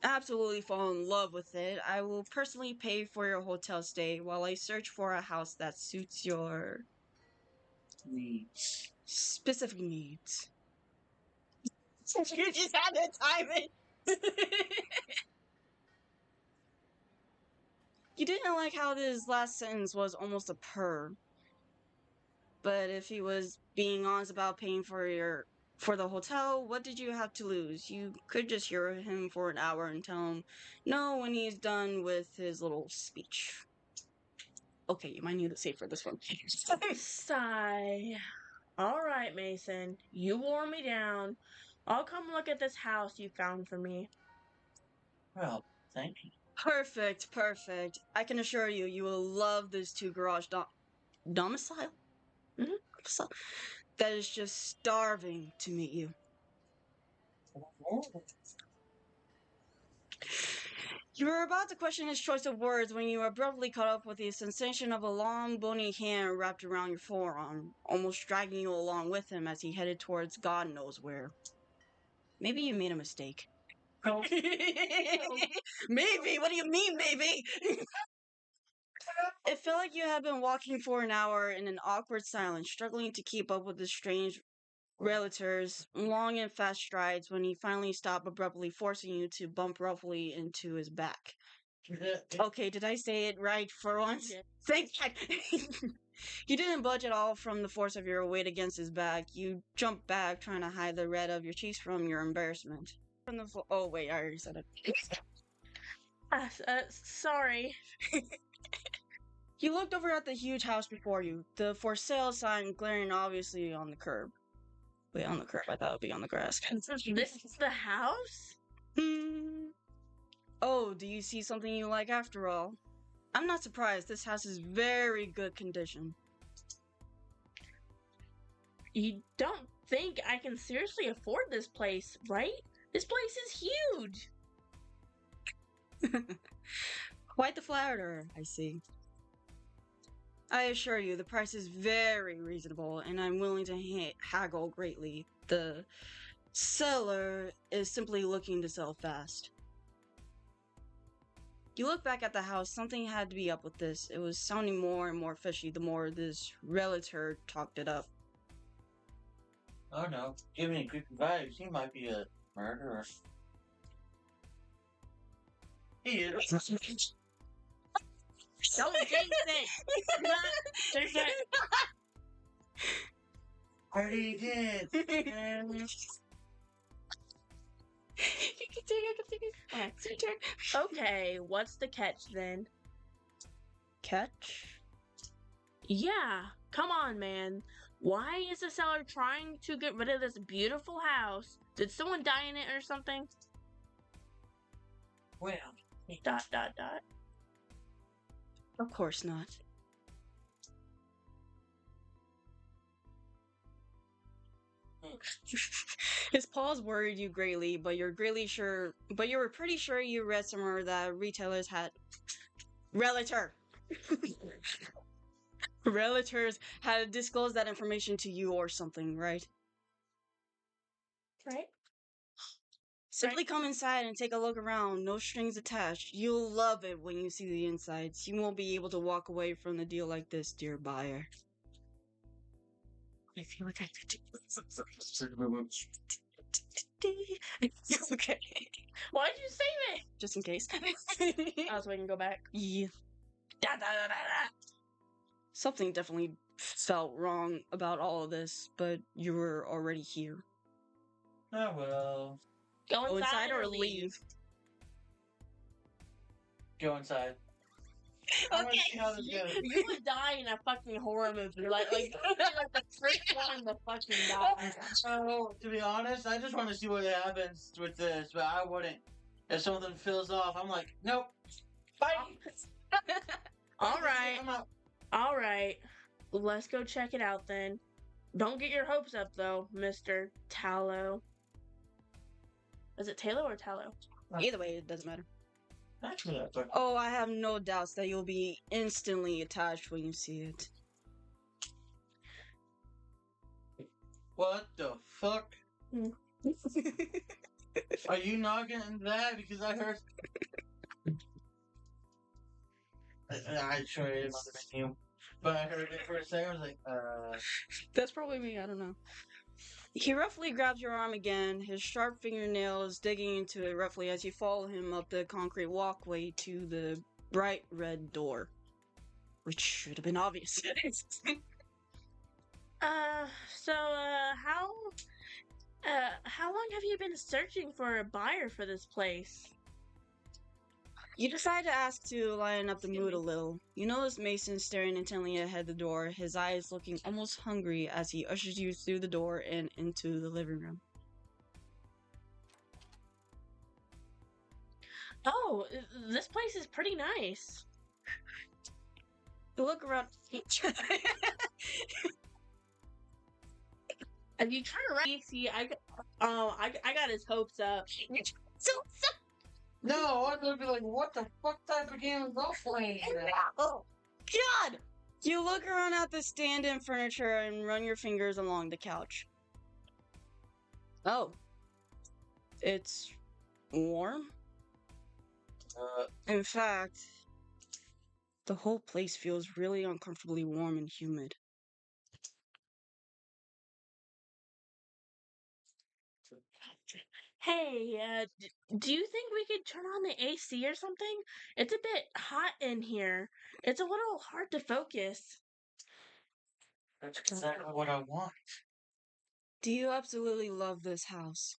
absolutely fall in love with it, I will personally pay for your hotel stay while I search for a house that suits your needs. specific needs. You just had to time it. You didn't like how this last sentence was almost a purr. But if he was being honest about paying for For the hotel, what did you have to lose? You could just hear him for an hour and tell him no when he's done with his little speech. Okay, you might need to save for this one. Sigh. All right, Mason. You wore me down. I'll come look at this house you found for me. Well, thank you. Perfect, perfect. I can assure you, you will love this two-garage domicile? Mhm. So, that is just starving to meet you. You were about to question his choice of words when you were abruptly caught up with the sensation of a long, bony hand wrapped around your forearm, almost dragging you along with him as he headed towards God knows where. Maybe you made a mistake. No. Maybe? What do you mean, maybe? It felt like you had been walking for an hour in an awkward silence, struggling to keep up with the strange realtor's long and fast strides when he finally stopped abruptly, forcing you to bump roughly into his back. Okay, did I say it right for once? Yeah. Thank God. You didn't budge at all from the force of your weight against his back. You jumped back, trying to hide the red of your cheeks from your embarrassment. Oh, wait, I already said it. Sorry. You looked over at the huge house before you, the for sale sign glaring obviously on the curb. Wait, on the curb? I thought it would be on the grass. This is the house? Oh, do you see something you like after all? I'm not surprised. This house is very good condition. You don't think I can seriously afford this place, right? This place is huge. Quite the flatterer, I see. I assure you, the price is very reasonable, and I'm willing to haggle greatly. The seller is simply looking to sell fast. You look back at the house, something had to be up with this. It was sounding more and more fishy the more this realtor talked it up. Oh no, giving me creepy vibes. He might be a murderer. He is. Don't jinx it! There's that. I already did. You can take it. Okay, what's the catch then? Catch? Yeah, come on, man. Why is the seller trying to get rid of this beautiful house? Did someone die in it or something? Well, Dot. Of course not. His pause worried you greatly, but you were pretty sure you read somewhere that retailers had Realtors had disclosed that information to you or something, right? Right? Simply come inside and take a look around, no strings attached. You'll love it when you see the insides. You won't be able to walk away from the deal like this, dear buyer. I feel like I could do Okay. Why'd you save it? Just in case. Oh, so we can go back. Yeah. Da. Something definitely felt wrong about all of this, but you were already here. oh well. Go inside or leave? Go inside. I want to see how this goes. You would die in a fucking horror movie. Like the first one to fucking die. So, to be honest, I just want to see what happens with this, but I wouldn't. If something fills off, I'm like, nope. Bye. Alright. I'm out. Alright. Let's go check it out then. Don't get your hopes up though, Mr. Tallow. Is it Tallow or Tallow? Either way, it doesn't matter. Actually, that's right. Oh, I have no doubts that you'll be instantly attached when you see it. What the fuck? Are you not getting that? Because I heard. I sure it must have been you. But I heard it for a second. I was like, That's probably me, I don't know. He roughly grabs your arm again, his sharp fingernails digging into it roughly as you follow him up the concrete walkway to the bright red door. Which should have been obvious. long have you been searching for a buyer for this place? You decide to ask to lighten up the Excuse mood a me. little. You notice Mason staring intently ahead the door, his eyes looking almost hungry as he ushers you through the door and into the living room. Oh, this place is pretty nice. You look around. If you turn around, you see, I got his hopes up. So, No, I'd be like, what the fuck type of game is that playing? oh, God! You look around at the stand-in furniture and run your fingers along the couch. Oh. It's warm? In fact, the whole place feels really uncomfortably warm and humid. Hey, do you think we could turn on the AC or something? It's a bit hot in here. It's a little hard to focus. That's exactly what I want. Do you absolutely love this house?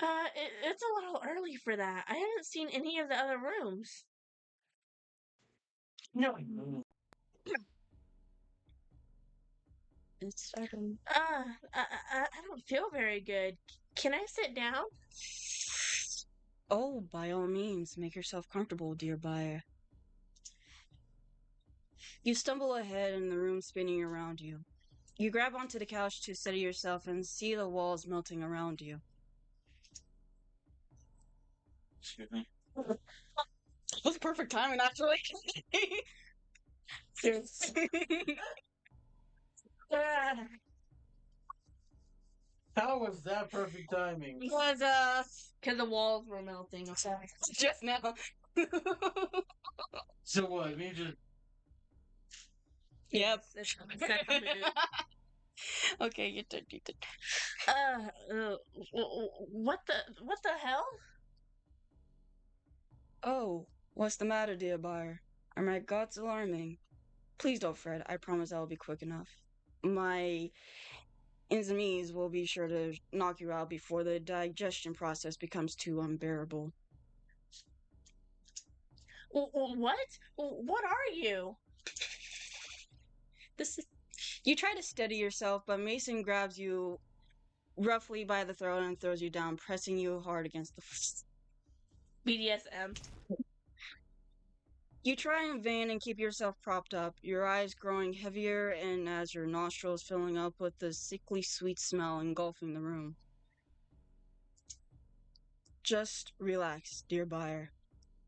It's a little early for that. I haven't seen any of the other rooms. No. It's I don't feel very good. Can I sit down? Oh, by all means, make yourself comfortable, dear buyer. You stumble ahead in the room spinning around you. You grab onto the couch to steady yourself and see the walls melting around you. Excuse me. It was perfect timing, actually. How was that perfect timing? Because, Because the walls were melting. Okay. just now. So what? Me just Yep. It's second minute. Okay, you did. What the hell? Oh, what's the matter, dear buyer? Are my guts alarming? Please don't fret. I promise I'll be quick enough. My enzymes will be sure to knock you out before the digestion process becomes too unbearable. What? What are you? This is... You try to steady yourself, but Mason grabs you roughly by the throat and throws you down, pressing you hard against the... BDSM. You try in vain and keep yourself propped up, your eyes growing heavier and as your nostrils filling up with the sickly sweet smell engulfing the room. Just relax, dear buyer.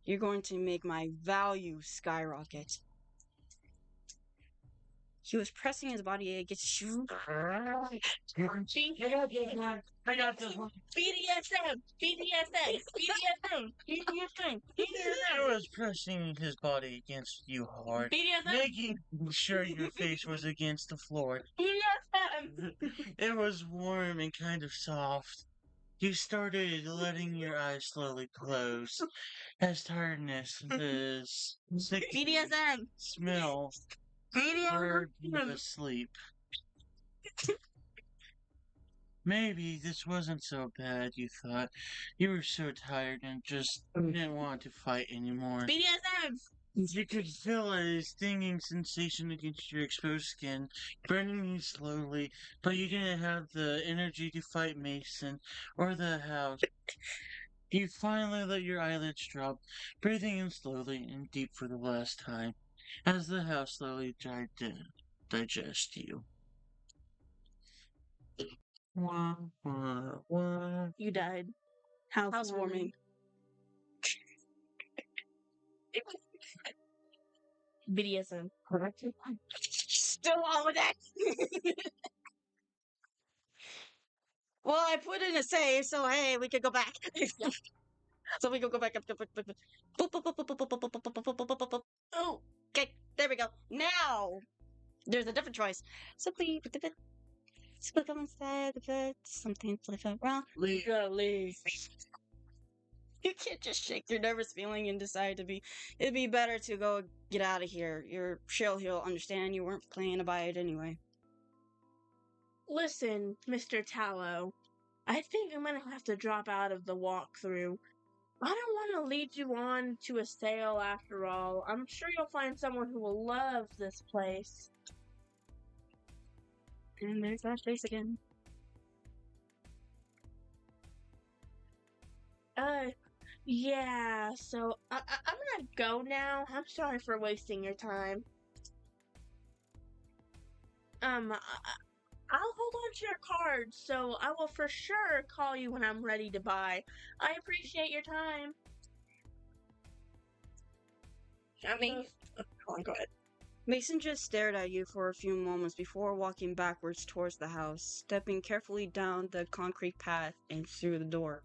You're going to make my value skyrocket. He was pressing his body against you. I got this one. BDSM. BDSM. BDSM. BDSM. He was pressing his body against you hard, BDSM. making sure your face was against the floor. BDSM. It was warm and kind of soft. You started letting your eyes slowly close as tiredness, this sick BDSM. smell lured you to sleep. Maybe this wasn't so bad, you thought. You were so tired and just didn't want to fight anymore. BDSM. You could feel a stinging sensation against your exposed skin, burning you slowly, but you didn't have the energy to fight Mason or the house. You finally let your eyelids drop, breathing in slowly and deep for the last time, as the house slowly tried to digest you. Wah, wah, wah. You died. Housewarming. BDSM. Still on with that. Well, I put in a save, so hey, we could go back. So we could go back up. Oh, okay, there we go. Now there's a different choice. Simply come inside the bed. Something flip around. Leave. You can't just shake your nervous feeling and decide to be. It'd be better to go get out of here. Your he'll understand you weren't planning to buy it anyway. Listen, Mr. Tallow. I think I'm gonna have to drop out of the walkthrough. I don't want to lead you on to a sale after all. I'm sure you'll find someone who will love this place. And there's that face again. Yeah, so I'm gonna go now. I'm sorry for wasting your time. I'll hold on to your card, so I will for sure call you when I'm ready to buy. I appreciate your time. Go ahead. Mason just stared at you for a few moments before walking backwards towards the house, stepping carefully down the concrete path and through the door.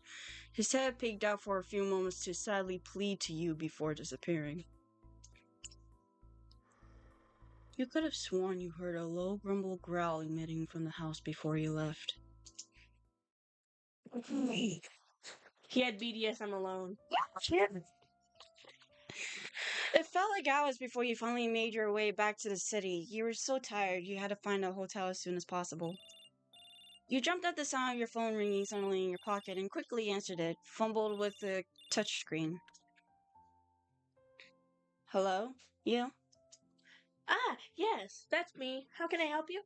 His head peeked out for a few moments to sadly plead to you before disappearing. You could have sworn you heard a low grumble growl emitting from the house before you left. He had BDSM alone. It felt like hours before you finally made your way back to the city. You were so tired you had to find a hotel as soon as possible. You jumped at the sound of your phone ringing suddenly in your pocket and quickly answered it, fumbled with the touchscreen. Hello? Yeah? Ah, yes, that's me. How can I help you?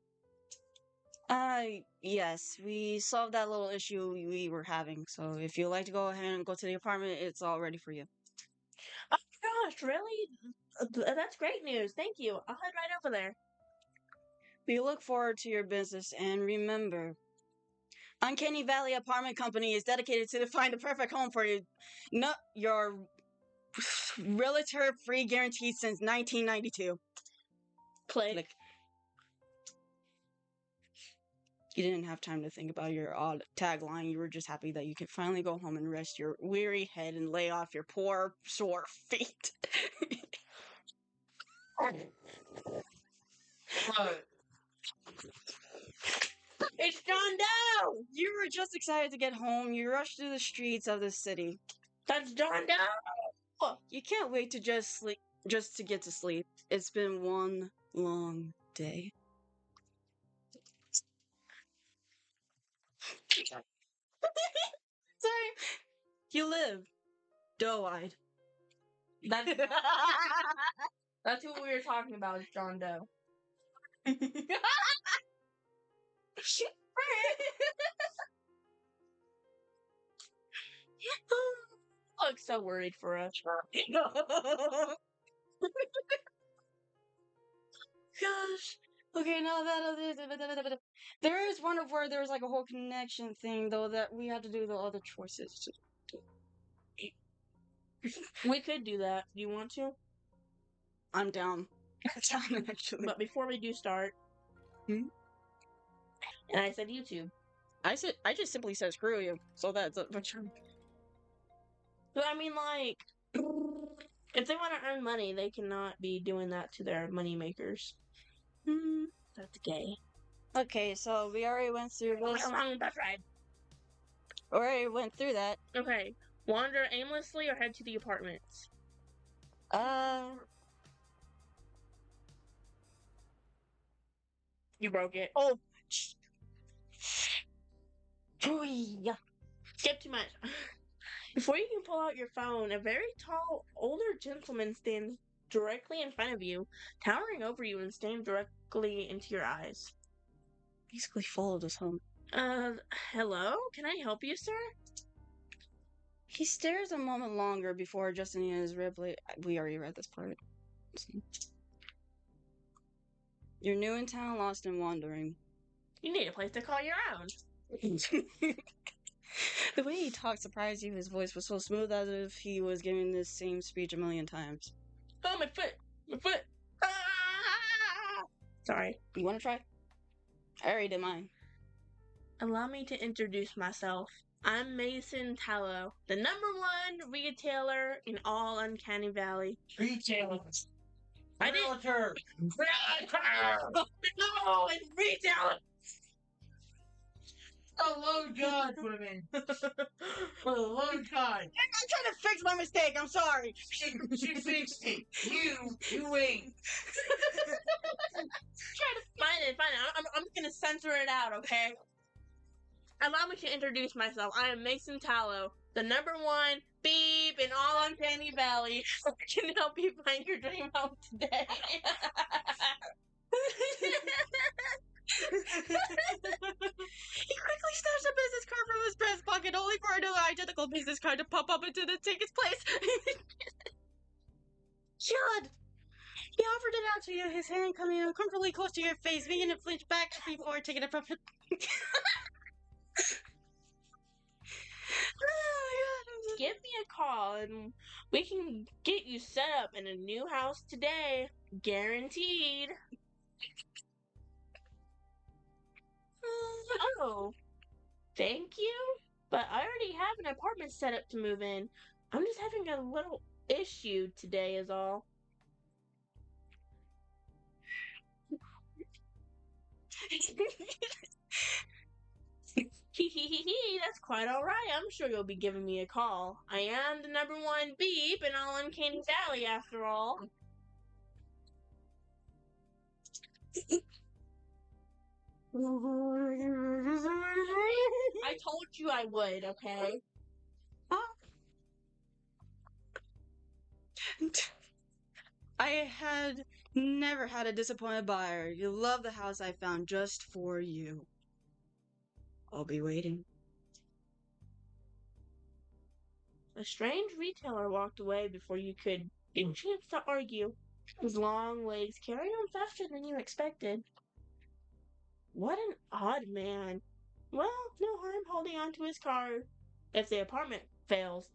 Yes. We solved that little issue we were having, so if you'd like to go ahead and go to the apartment, it's all ready for you. Oh gosh, really? That's great news. Thank you. I'll head right over there. We look forward to your business, and remember, Uncanny Valley Apartment Company is dedicated to find the perfect home for you. No, your realtor-free guarantee since 1992. Click. You didn't have time to think about your odd tagline. You were just happy that you could finally go home and rest your weary head and lay off your poor, sore feet. It's John Doe! You were just excited to get home. You rushed through the streets of the city. That's John Doe! You can't wait to just to get to sleep. It's been one long day. Sorry. You live. Doe-eyed. That's who we were talking about, is John Doe. Looks so worried for us. Gosh. Okay, now that there is one of where there's like a whole connection thing though that we had to do the other choices. We could do that. Do you want to? I'm down. Actually. But before we do start, and I said YouTube. I just simply said screw you. So that's But I mean, like, if they want to earn money, they cannot be doing that to their money makers. That's gay. Okay, so we already went through this. That's right. Already went through that. Okay, wander aimlessly or head to the apartments. You broke it. Oh. Skip too much. Before you can pull out your phone, a very tall, older gentleman stands directly in front of you, towering over you and staring directly into your eyes. Basically followed us home. Hello? Can I help you, sir? He stares a moment longer before adjusting his rib blade. We already read this part. You're new in town, lost and wandering. You need a place to call your own. The way he talked surprised you. His voice was so smooth as if he was giving this same speech a million times. Oh, my foot! My foot! Ah! Sorry. You want to try? I already did mine. Allow me to introduce myself. I'm Mason Tallow, the #1 retailer in all Uncanny Valley. Retailer. I did. Realtor. No, it's retailer. A low god would have been. For the low god. I'm trying to fix my mistake. I'm sorry. She fixed it. You wait. Try to find it. I'm gonna censor it out, okay? Allow me to introduce myself. I am Mason Tallow, the #1 beep in all Uncanny Valley. I can help you find your dream home today. He quickly snatched a business card from his breast pocket, only for another identical business card to pop up into take its place. God! He offered it out to you, his hand coming uncomfortably close to your face, making it flinch back before taking it from him. Oh, Give me a call and we can get you set up in a new house today. Guaranteed. Oh, thank you. But I already have an apartment set up to move in. I'm just having a little issue today, is all. That's quite alright. I'm sure you'll be giving me a call. I am the #1 beep in all Uncanny Valley, after all. I told you I would, okay? I had never had a disappointed buyer. You love the house I found just for you. I'll be waiting. A strange retailer walked away before you could get a chance to argue. His long legs carried him faster than you expected. What an odd man. Well, no harm holding on to his car. If the apartment falls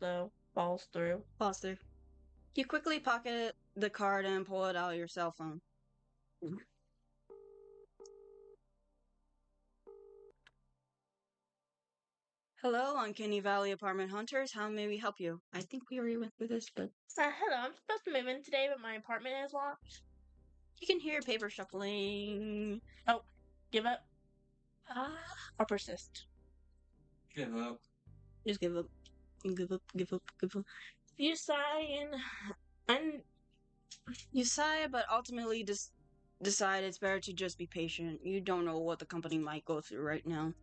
through. Foster. You quickly pocket the card and pull it out of your cell phone. Hello, Uncanny Valley Apartment Hunters. How may we help you? I think we already went through this, but Hello, I'm supposed to move in today, but my apartment is locked. you can hear paper shuffling. Oh, give up? Or persist? Give up. Just give up. Give up, give up, give up. You sigh and You sigh, but ultimately decide it's better to just be patient. You don't know what the company might go through right now.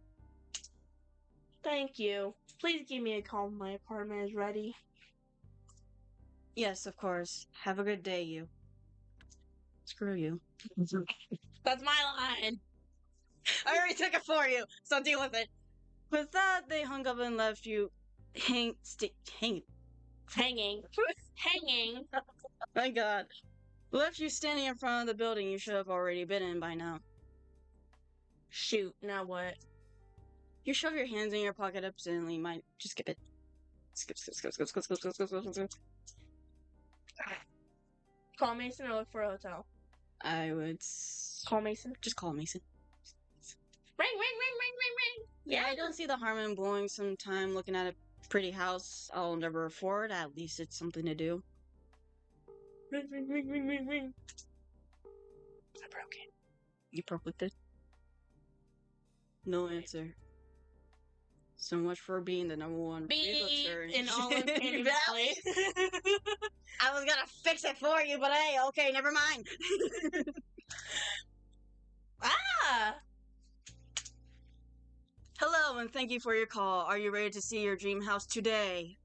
thank you. Please give me a call when my apartment is ready. Yes, of course. Have a good day, you. Screw you. That's my line. I already took it for you, so deal with it. With that, they hung up and left you hanging. Hanging. My God. Left you standing in front of the building you should have already been in by now. Shoot, now what? You shove your hands in your pocket absently, might just skip it. Skip. Call Mason or look for a hotel. I would Call Mason. just call Mason. Ring. Yeah, I don't see the harm in blowing some time looking at a pretty house I'll never afford. At least it's something to do. Ring. I broke it. You broke it. No answer. So much for being the #1 Beep freelancer in all Uncanny Valley. I was gonna fix it for you, but hey, okay, never mind. Hello, and thank you for your call. Are you ready to see your dream house today?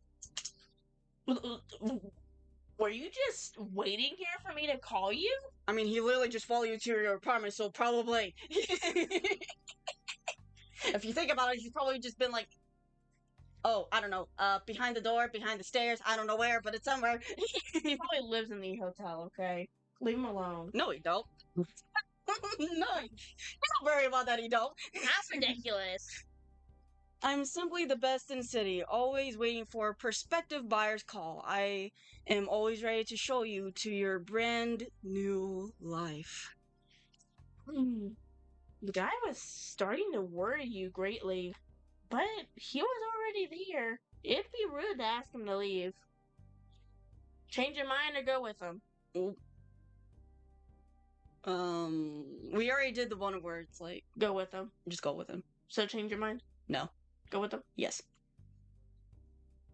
Were you just waiting here for me to call you? I mean, he literally just followed you to your apartment, so probably. If you think about it, he's probably just been like, oh, I don't know, behind the door, behind the stairs, I don't know where, but it's somewhere. He probably lives in the hotel, okay? Leave him alone. No, he don't. No, don't worry about that, he don't. That's ridiculous. I'm simply the best in the city, always waiting for a prospective buyer's call. I am always ready to show you to your brand new life. The guy was starting to worry you greatly, but he was already there. It'd be rude to ask him to leave. Change your mind or go with him. We already did the one where it's like, Go with him. just go with him. So change your mind? No. Go with him? Yes.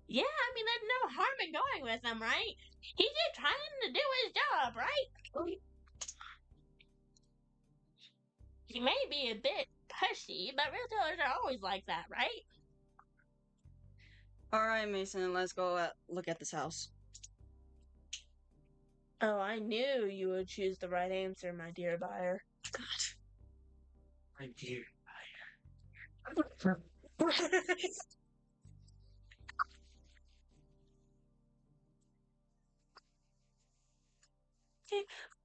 Yeah, I mean, there's no harm in going with him, right? He's just trying to do his job, right? He may be a bit pushy, but realtors are always like that, right? All right, Mason, let's go look at this house. Oh, I knew you would choose the right answer, my dear buyer. My dear.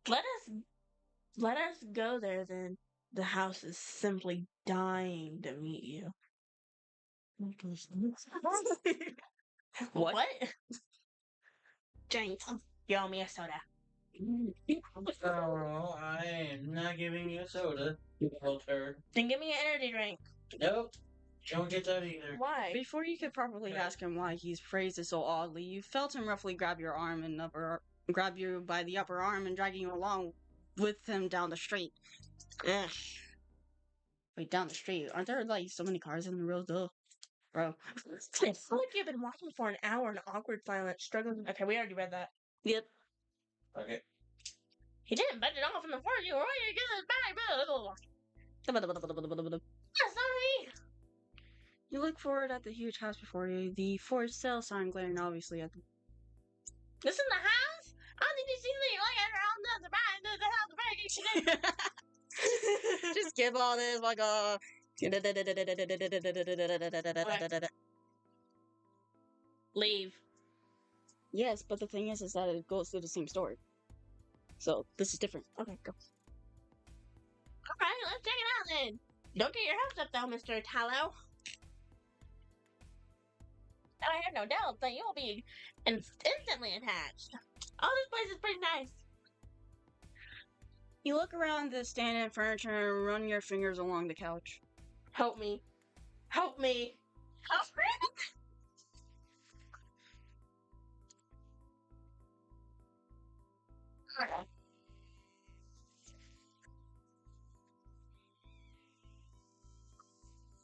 Let us let us go there then. The house is simply dying to meet you. What? James, you owe me a soda. Oh, I am not giving you a soda, you little turd. Then give me an energy drink. Nope. Don't get that either. Why? Before you could properly ask him why he's phrased it so oddly, you felt him roughly grab your arm and grab you by the upper arm and dragging you along with him down the street. Ugh. Wait, down the street? Aren't there like so many cars in the road, though? Bro. It's like you've been walking for an hour in awkward silence, struggling. Okay, we already read that. Yep. Okay. He didn't bend it off in the front. You were ready to get his bag. Sorry. You look forward at the huge house before you, the for sale sign glaring obviously at the... This is the house? How did you see me? Like I found the house. Just skip all this, like Leave. Yes, but the thing is that it goes through the same story. So, this is different. Okay, go. Alright, let's check it out then. Don't get your hopes up though, Mr. Tallow. I have no doubt that you'll be instantly attached. Oh, this place is pretty nice. You look around the stand and furniture and run your fingers along the couch. Help me. Help me. Help me.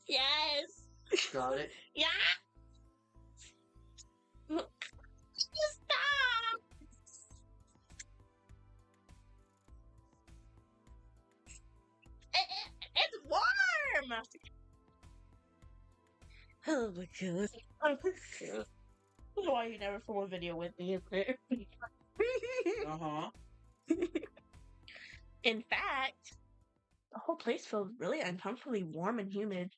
Yes. Got it. Yeah. Stop. It's warm. Oh my god. That's why you never film a video with me, isn't it? Uh-huh. In fact, the whole place feels really uncomfortably warm and humid.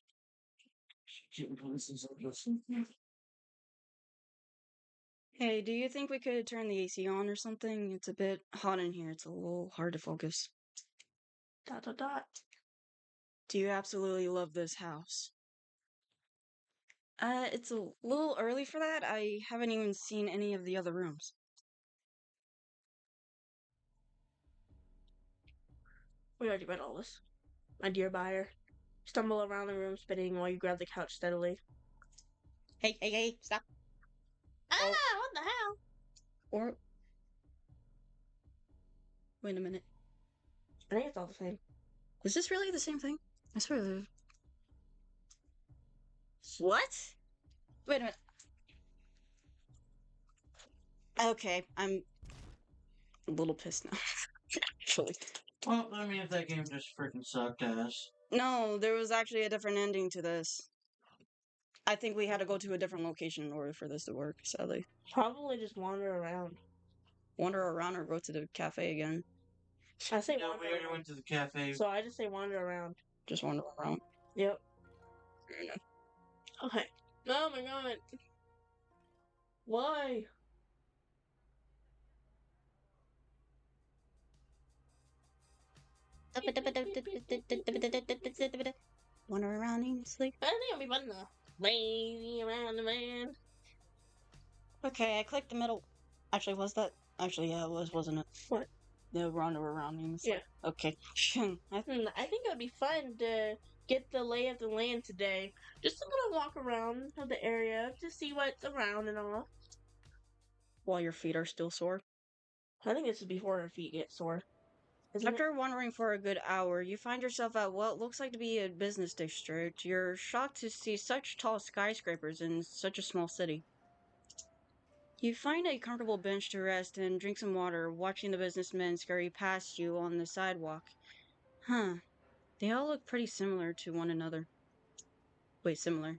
Hey, do you think we could turn the AC on or something? It's a bit hot in here. It's a little hard to focus. ... Do you absolutely love this house? It's a little early for that. I haven't even seen any of the other rooms. We already read all this. My dear buyer, stumble around the room spinning while you grab the couch steadily. Hey, stop. Ah, Oh. what the hell? Or... Wait a minute. I think it's all the same. Is this really the same thing? I swear the... What? Wait a minute. Okay, I'm a little pissed now. Actually. Well, I mean, if that game just freaking sucked ass. No, there was actually a different ending to this. I think we had to go to a different location in order for this to work, sadly. Probably just wander around. Wander around or go to the cafe again. I say No, wander we already around. went to the cafe. So I just say wander around. Just wander around. Yep. Fair enough. Okay. Oh my god. Why? Wander around and sleep. I think it'll be fun to lazy around the man. Okay, I clicked the middle. Actually, was that? Actually, yeah, it was, wasn't it? What? The wander around and sleep. Yeah. Okay. I think it would be fun to get the lay of the land today. Just a little walk around the area to see what's around and all. While your feet are still sore. I think this is before our feet get sore. Isn't After wandering for a good hour, you find yourself at what looks like to be a business district. You're shocked to see such tall skyscrapers in such a small city. You find a comfortable bench to rest and drink some water, watching the businessmen scurry past you on the sidewalk. Huh. They all look pretty similar to one another. Wait, similar.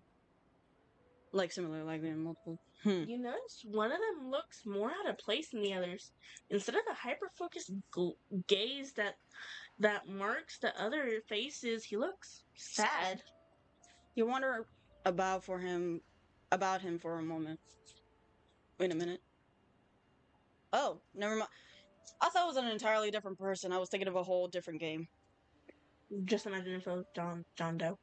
Similar, like in multiple. You notice one of them looks more out of place than the others. Instead of the hyper-focused gaze that marks the other faces, he looks sad. You wonder about him for a moment. Wait a minute. Oh, never mind. I thought it was an entirely different person. I was thinking of a whole different game. Just imagine if it was John Doe.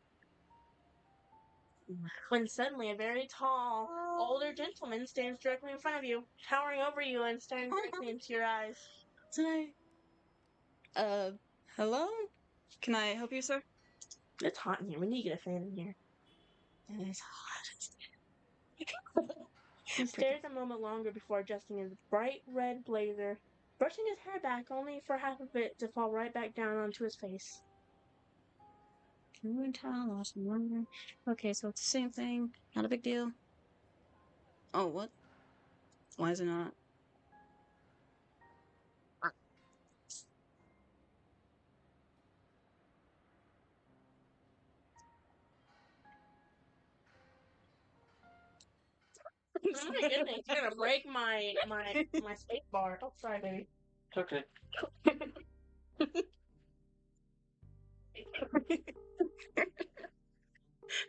When suddenly a very tall, older gentleman stands directly in front of you, towering over you and staring directly into your eyes. Today. Hello? Can I help you, sir? It's hot in here. We need to get a fan in here. It is He stares a moment longer before adjusting his bright red blazer, brushing his hair back only for half of it to fall right back down onto his face. Okay, so it's the same thing. Not a big deal. Oh, what? Why is it not? Oh my goodness, you're gonna break my space bar. Oh, sorry, baby. It's okay.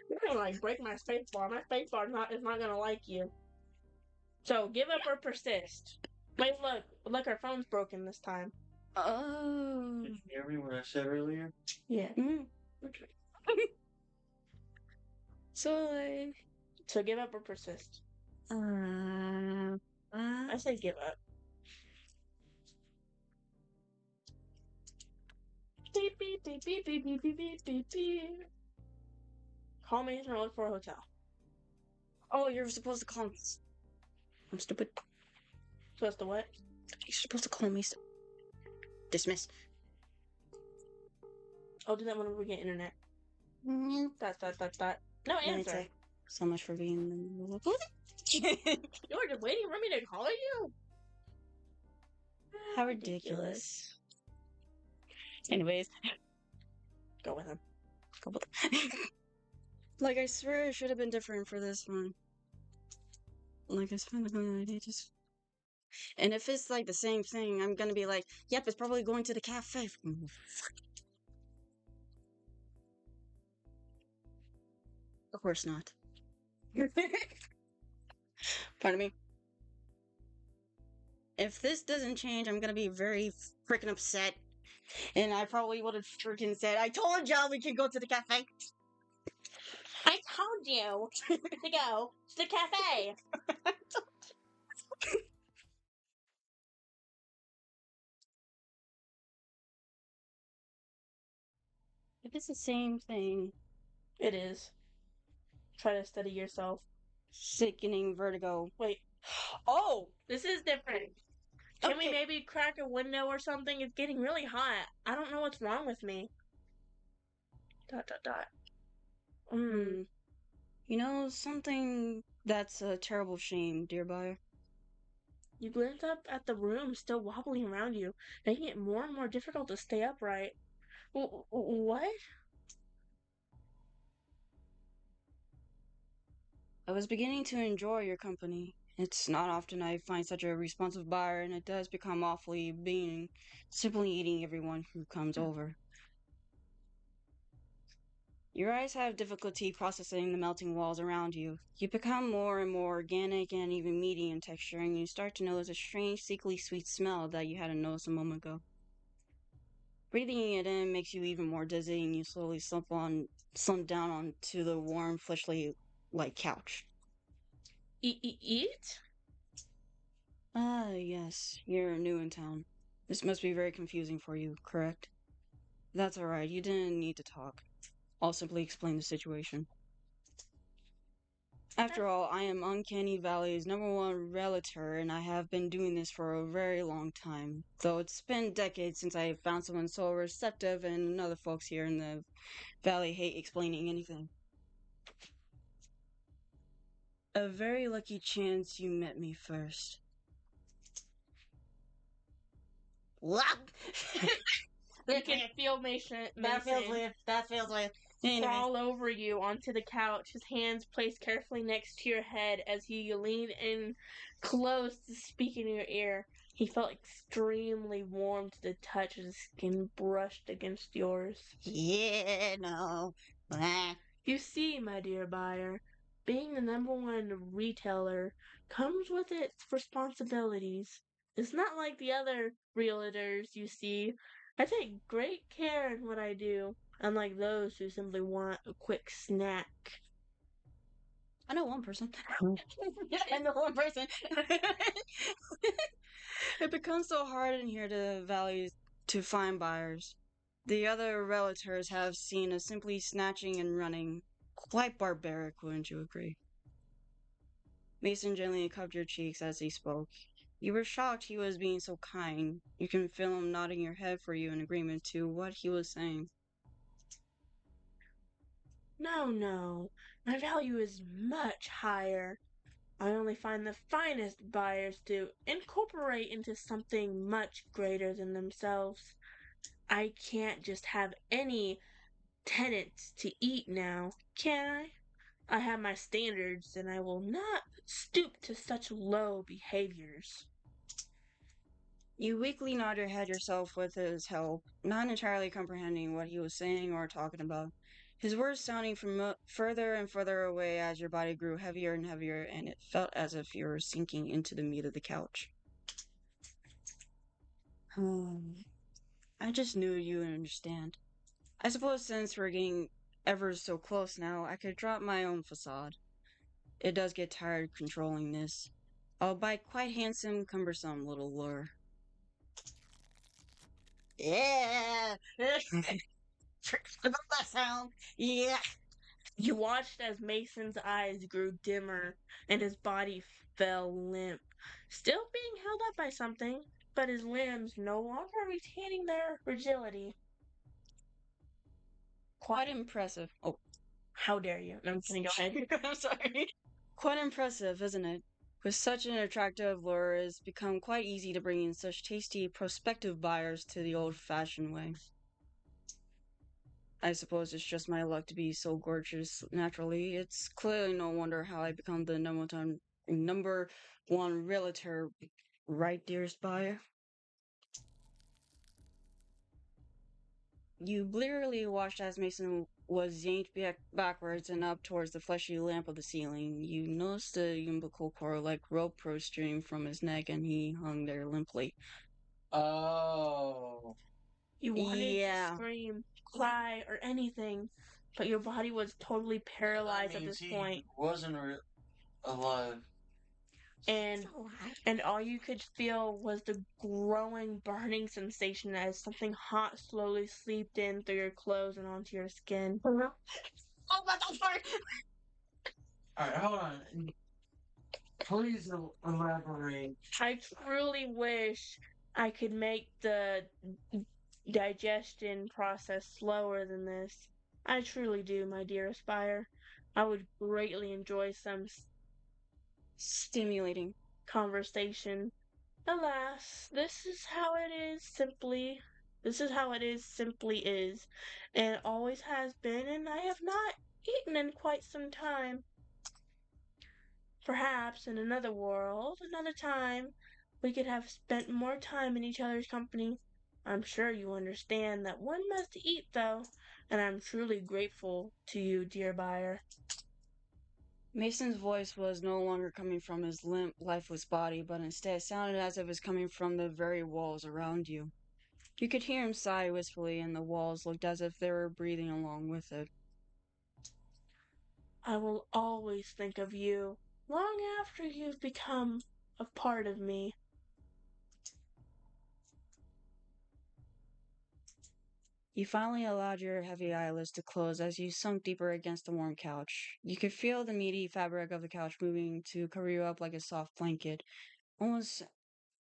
You're gonna like break my space bar. My space bar is not gonna like you. So give up or persist. Wait, look, our phone's broken this time. Oh. Did you hear me what I said earlier? Yeah. Okay. So give up or persist. I say give up. Beep beep beep beep beep beep beep beep beep beep. Call me and look for a hotel. Oh, you're supposed to call me. I'm stupid. Supposed to what? You're supposed to call me. Dismiss. I'll do that whenever we get internet. Mm-hmm. That. No answer. So much for being. You were just waiting for me to call you? How ridiculous. Anyways. Go with him. Like, I swear it should have been different for this one. Like, I spent a good idea just. And if it's like the same thing, I'm gonna be like, yep, it's probably going to the cafe. Of course not. Pardon me. If this doesn't change, I'm gonna be very freaking upset. And I probably would have freaking said, I told y'all we could go to the cafe. I told you to go to the cafe. If it's the same thing. It is. Try to steady yourself. Sickening vertigo. Wait. Oh! This is different. Can we maybe crack a window or something? It's getting really hot. I don't know what's wrong with me. ... You know, something that's a terrible shame, dear buyer. You glance up at the room still wobbling around you, making it more and more difficult to stay upright. What? I was beginning to enjoy your company. It's not often I find such a responsive buyer, and it does become awfully being simply eating everyone who comes over. Your eyes have difficulty processing the melting walls around you. You become more and more organic and even meaty in texture, and you start to notice a strange, sickly sweet smell that you hadn't noticed a moment ago. Breathing it in makes you even more dizzy, and you slowly slump down onto the warm, fleshly-like couch. Eat? Ah, yes. You're new in town. This must be very confusing for you, correct? That's alright. You didn't need to talk. I'll simply explain the situation. After all, I am Uncanny Valley's #1 realtor, and I have been doing this for a very long time. Though it's been decades since I found someone so receptive, and other folks here in the valley hate explaining anything. A very lucky chance you met me first. You can feel Mason That feels weird. That feels weird. Anyways, crawl over you onto the couch, his hands placed carefully next to your head as he leaned in close to speak in your ear. He felt extremely warm to the touch as his skin brushed against yours. yeah, no. Ah. You see, my dear buyer, being the #1 retailer comes with its responsibilities. It's not like the other realtors you see. I take great care in what I do, unlike those who simply want a quick snack. I know one person. I know one person. It becomes so hard in here to find buyers. The other realtors have seen us simply snatching and running. Quite barbaric, wouldn't you agree? Mason gently cupped your cheeks as he spoke. You were shocked he was being so kind. You can feel him nodding your head for you in agreement to what he was saying. No, no, my value is much higher. I only find the finest buyers to incorporate into something much greater than themselves. I can't just have any tenants to eat now, can I? I have my standards, and I will not stoop to such low behaviors. You weakly nod your head yourself with his help, not entirely comprehending what he was saying or talking about. His words sounding from further and further away as your body grew heavier and heavier, and it felt as if you were sinking into the meat of the couch. I just knew you would understand. I suppose since we're getting ever so close now, I could drop my own facade. It does get tired controlling this. I'll buy quite handsome, cumbersome little lure. Yeah! About that sound. Yeah! You watched as Mason's eyes grew dimmer and his body fell limp, still being held up by something, but his limbs no longer retaining their rigidity. Quite impressive. Oh, How dare you? I'm gonna go ahead. I'm sorry. Quite impressive, isn't it? With such an attractive lure, it's become quite easy to bring in such tasty prospective buyers to the old-fashioned way. I suppose it's just my luck to be so gorgeous naturally. It's clearly no wonder how I become the number one realtor, right, dearest buyer? You blearily watched as Mason was yanked backwards and up towards the fleshy lamp of the ceiling. You noticed the umbilical cord like rope protruding from his neck, and he hung there limply. Oh. You wanted to Yeah. scream, cry, or anything, but your body was totally That paralyzed at means this he point, wasn't alive. and and all you could feel was the growing burning sensation as something hot slowly seeped in through your clothes and onto your skin. Oh my God! Alright, hold on. Please elaborate. I truly wish I could make the digestion process slower than this. I truly do, my dear Aspire. I would greatly enjoy some Stimulating. conversation. Alas, this is how it is simply is, and always has been, and I have not eaten in quite some time. Perhaps in another world, another time, we could have spent more time in each other's company. I'm sure you understand that one must eat, though, and I'm truly grateful to you, dear buyer. Mason's voice was no longer coming from his limp, lifeless body, but instead sounded as if it was coming from the very walls around you. You could hear him sigh wistfully, and the walls looked as if they were breathing along with it. I will always think of you, long after you've become a part of me. You finally allowed your heavy eyelids to close as you sunk deeper against the warm couch. You could feel the meaty fabric of the couch moving to cover you up like a soft blanket, almost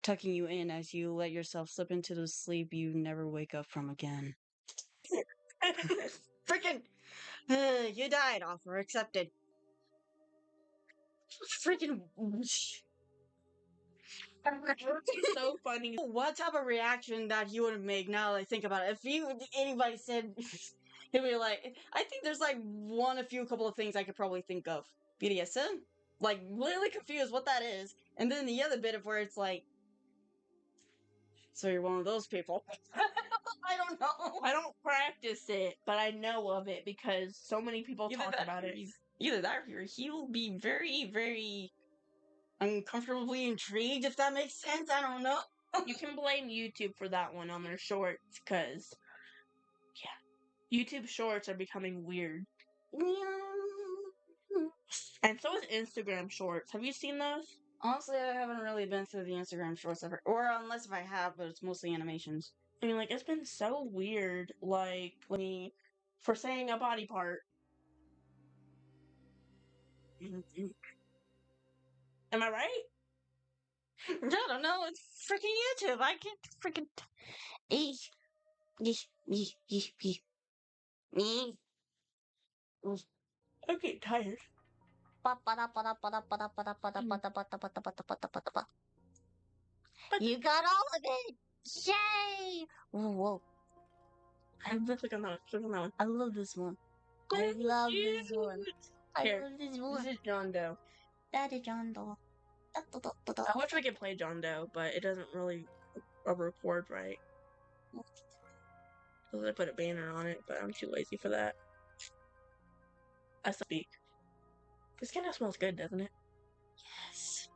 tucking you in as you let yourself slip into the sleep you never wake up from again. Freaking! You died. Offer accepted. Freaking! So funny. What type of reaction that you would make now that I think about it? If anybody said, he'd be like, I think there's like a couple of things I could probably think of. BDSM? Like, really confused what that is. And then the other bit of where it's like, so you're one of those people. I don't know. I don't practice it, but I know of it because so many people talk about it. Either that or he'll be very, very uncomfortably intrigued, if that makes sense. I don't know. You can blame YouTube for that one on their shorts, because, yeah, YouTube shorts are becoming weird. And so is Instagram shorts. Have you seen those? Honestly, I haven't really been through the Instagram shorts ever. Or unless if I have, but it's mostly animations. I mean, like, it's been so weird, like, me for saying a body part. Am I right? I don't know. It's freaking YouTube. I can't freaking. I'm getting tired. You got all of it! Yay! Whoa. Click on that one. Click on that one. I love this one. I love this one. Here, I love this this one. is John Doe. That is John Doe. I wish I could play John Doe, but it doesn't really record right. So I put a banner on it, but I'm too lazy for that. I speak. This kind of smells good, doesn't it? Yes.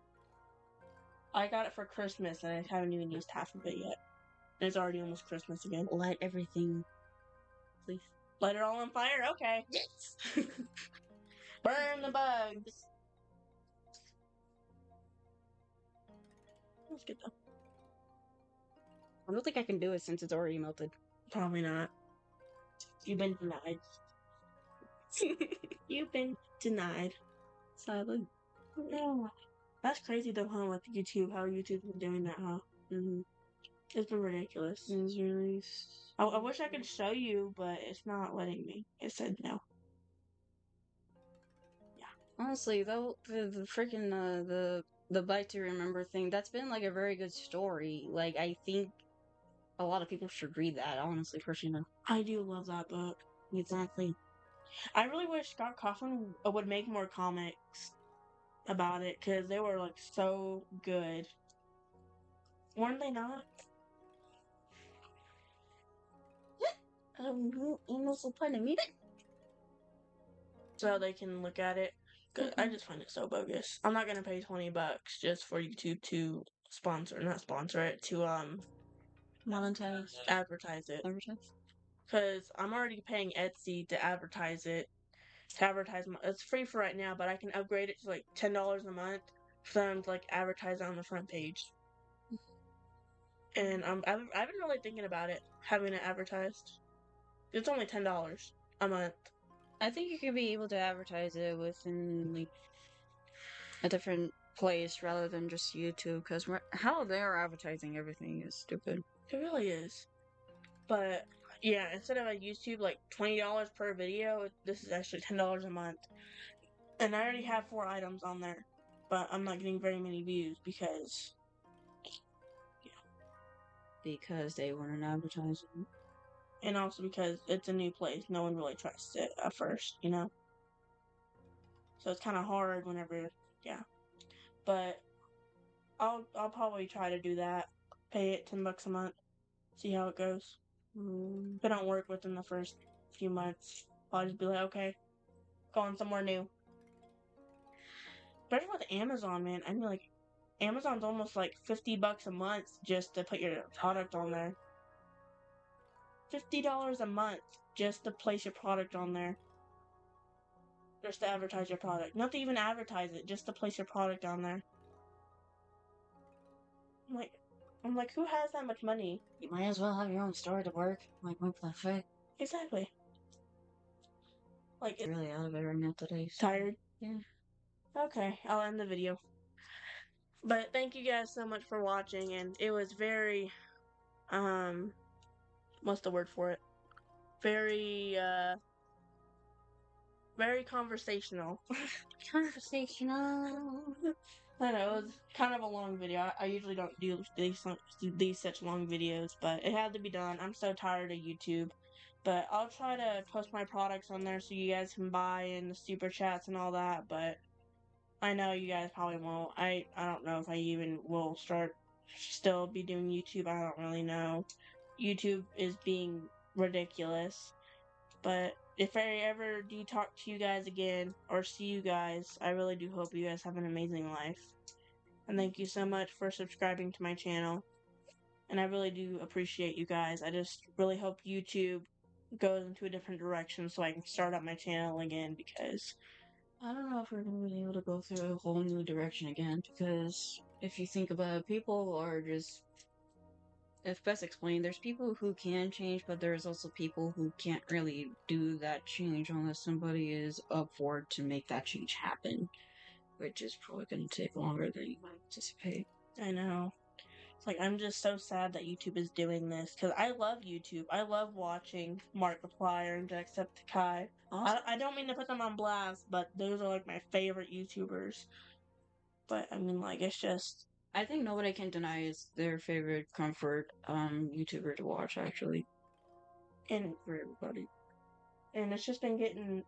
I got it for Christmas, and I haven't even used half of it yet. And it's already almost Christmas again. Light everything, please. Light it all on fire? Okay. Yes. Burn the bugs. That's good though. I don't think I can do it since it's already melted. Probably not. You've been denied. You've been denied. Sadly. Oh, that's crazy though, huh? With YouTube, how YouTube's been doing that, huh? Mm-hmm. It's been ridiculous. It's really. I wish I could show you, but it's not letting me. It said no. Honestly, though, the freaking the bite to remember thing, that's been like a very good story. Like, I think a lot of people should read that. Honestly, personally. I do love that book. Exactly. I really wish Scott Coughlin would make more comics about it, because they were like so good. Weren't they not? Almost so funny me. So they can look at it. Cause I just find it so bogus. I'm not gonna pay $20 just for YouTube to not sponsor it, to Monetize. advertise it. Advertise. Cause I'm already paying Etsy to advertise it. It's free for right now, but I can upgrade it to like $10 a month for them to like advertise on the front page. And I've been really thinking about it, having it advertised. It's only $10 a month. I think you could be able to advertise it within like a different place rather than just YouTube, because how they are advertising everything is stupid. It really is. But yeah, instead of like YouTube like $20 per video, this is actually $10 a month. And I already have 4 items on there, but I'm not getting very many views because they weren't advertising. And also because it's a new place, no one really trusts it at first, you know? So it's kind of hard whenever, yeah. But I'll probably try to do that. Pay it $10 a month. See how it goes. If it don't work within the first few months, I'll just be like, okay, going somewhere new. Especially with Amazon, man. I mean, like, Amazon's almost like $50 a month just to put your product on there. $50 a month just to place your product on there. Just to advertise your product. Not to even advertise it, just to place your product on there. I'm like, who has that much money? You might as well have your own store to work. Like, what the fuck? Exactly. Like, It's really out of it right now today. So. Tired? Yeah. Okay, I'll end the video. But thank you guys so much for watching, and it was very, what's the word for it? Very very conversational. Conversational. I know, it was kind of a long video. I usually don't do these such long videos, but it had to be done. I'm so tired of YouTube. But I'll try to post my products on there so you guys can buy and the super chats and all that, but I know you guys probably won't. I don't know if I even will still be doing YouTube. I don't really know. YouTube is being ridiculous. But if I ever do talk to you guys again or see you guys, I really do hope you guys have an amazing life. And thank you so much for subscribing to my channel. And I really do appreciate you guys. I just really hope YouTube goes into a different direction so I can start up my channel again, because I don't know if we're gonna be able to go through a whole new direction again, because if you think about it, people are just, if best explained, there's people who can change, but there's also people who can't really do that change unless somebody is up for it to make that change happen, which is probably going to take longer than you might anticipate. I know. It's like, I'm just so sad that YouTube is doing this, because I love YouTube. I love watching Markiplier and Jacksepticeye. Awesome. I don't mean to put them on blast, but those are like my favorite YouTubers. But I mean, like, it's just, I think nobody can deny it's their favorite comfort YouTuber to watch, actually, and for everybody. and it's just been getting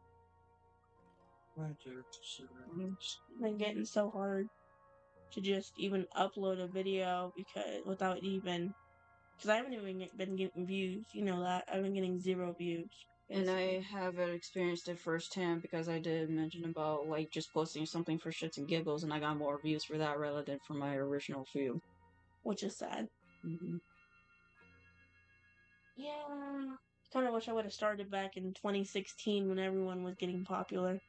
so hard to just even upload a video because I haven't even been getting views. You know that I've been getting 0 views. And I have experienced it firsthand because I did mention about like just posting something for shits and giggles, and I got more views for that rather than for my original few, which is sad. Mm-hmm. Yeah, kind of wish I would have started back in 2016 when everyone was getting popular.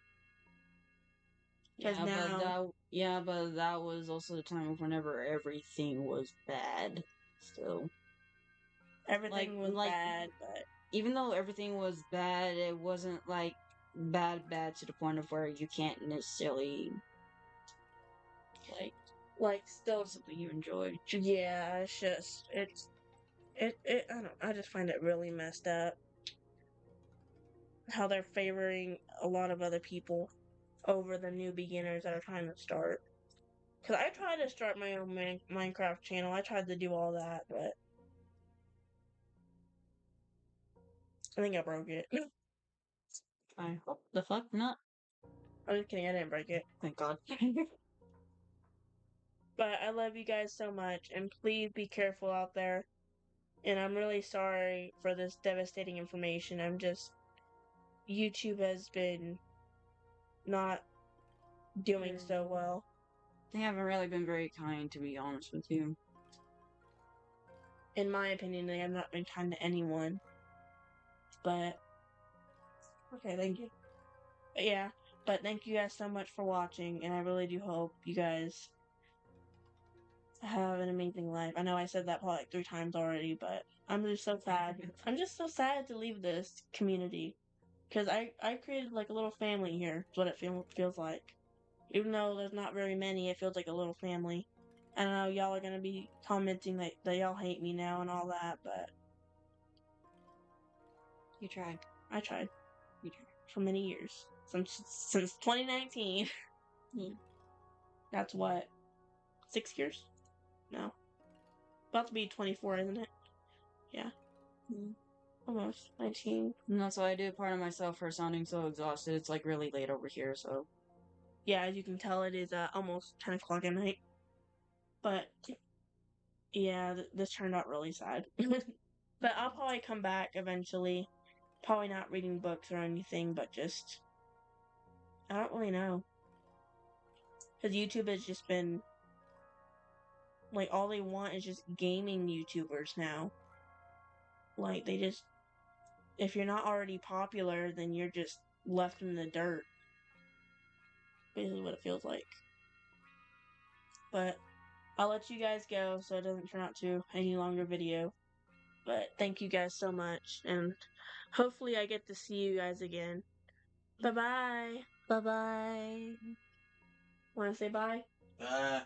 Yeah, but that was also the time of whenever everything was bad. Still, everything was bad, but even though everything was bad, it wasn't like bad to the point of where you can't necessarily like still something you enjoy. Yeah, it's just I just find it really messed up how they're favoring a lot of other people over the new beginners that are trying to start. Because I tried to start my own Minecraft channel. I tried to do all that, but I think I broke it. I hope the fuck not. I'm just kidding, I didn't break it. Thank God. But I love you guys so much, and please be careful out there. And I'm really sorry for this devastating information. YouTube has been not doing so well. They haven't really been very kind, to be honest with you. In my opinion, they have not been kind to anyone. But, okay, thank you. But yeah, but thank you guys so much for watching, and I really do hope you guys have an amazing life. I know I said that probably like 3 times already, but I'm just so sad. I'm just so sad to leave this community. Because I created like a little family here, is what it feels like. Even though there's not very many, it feels like a little family. I know y'all are going to be commenting that y'all hate me now and all that, but You tried. I tried. You tried. For many years. Since 2019. That's what? 6 years? No. About to be 24, isn't it? Yeah. Almost 19. And that's why I did pardon myself for sounding so exhausted. It's like really late over here, so. Yeah, as you can tell, it is almost 10 o'clock at night. But yeah, this turned out really sad. But I'll probably come back eventually. Probably not reading books or anything, but just, I don't really know. Because YouTube has just been, like, all they want is just gaming YouTubers now. Like, they just, if you're not already popular, then you're just left in the dirt. Basically what it feels like. But I'll let you guys go so it doesn't turn out to any longer video. But thank you guys so much, and hopefully I get to see you guys again. Bye-bye. Bye-bye. Want to say bye? Bye.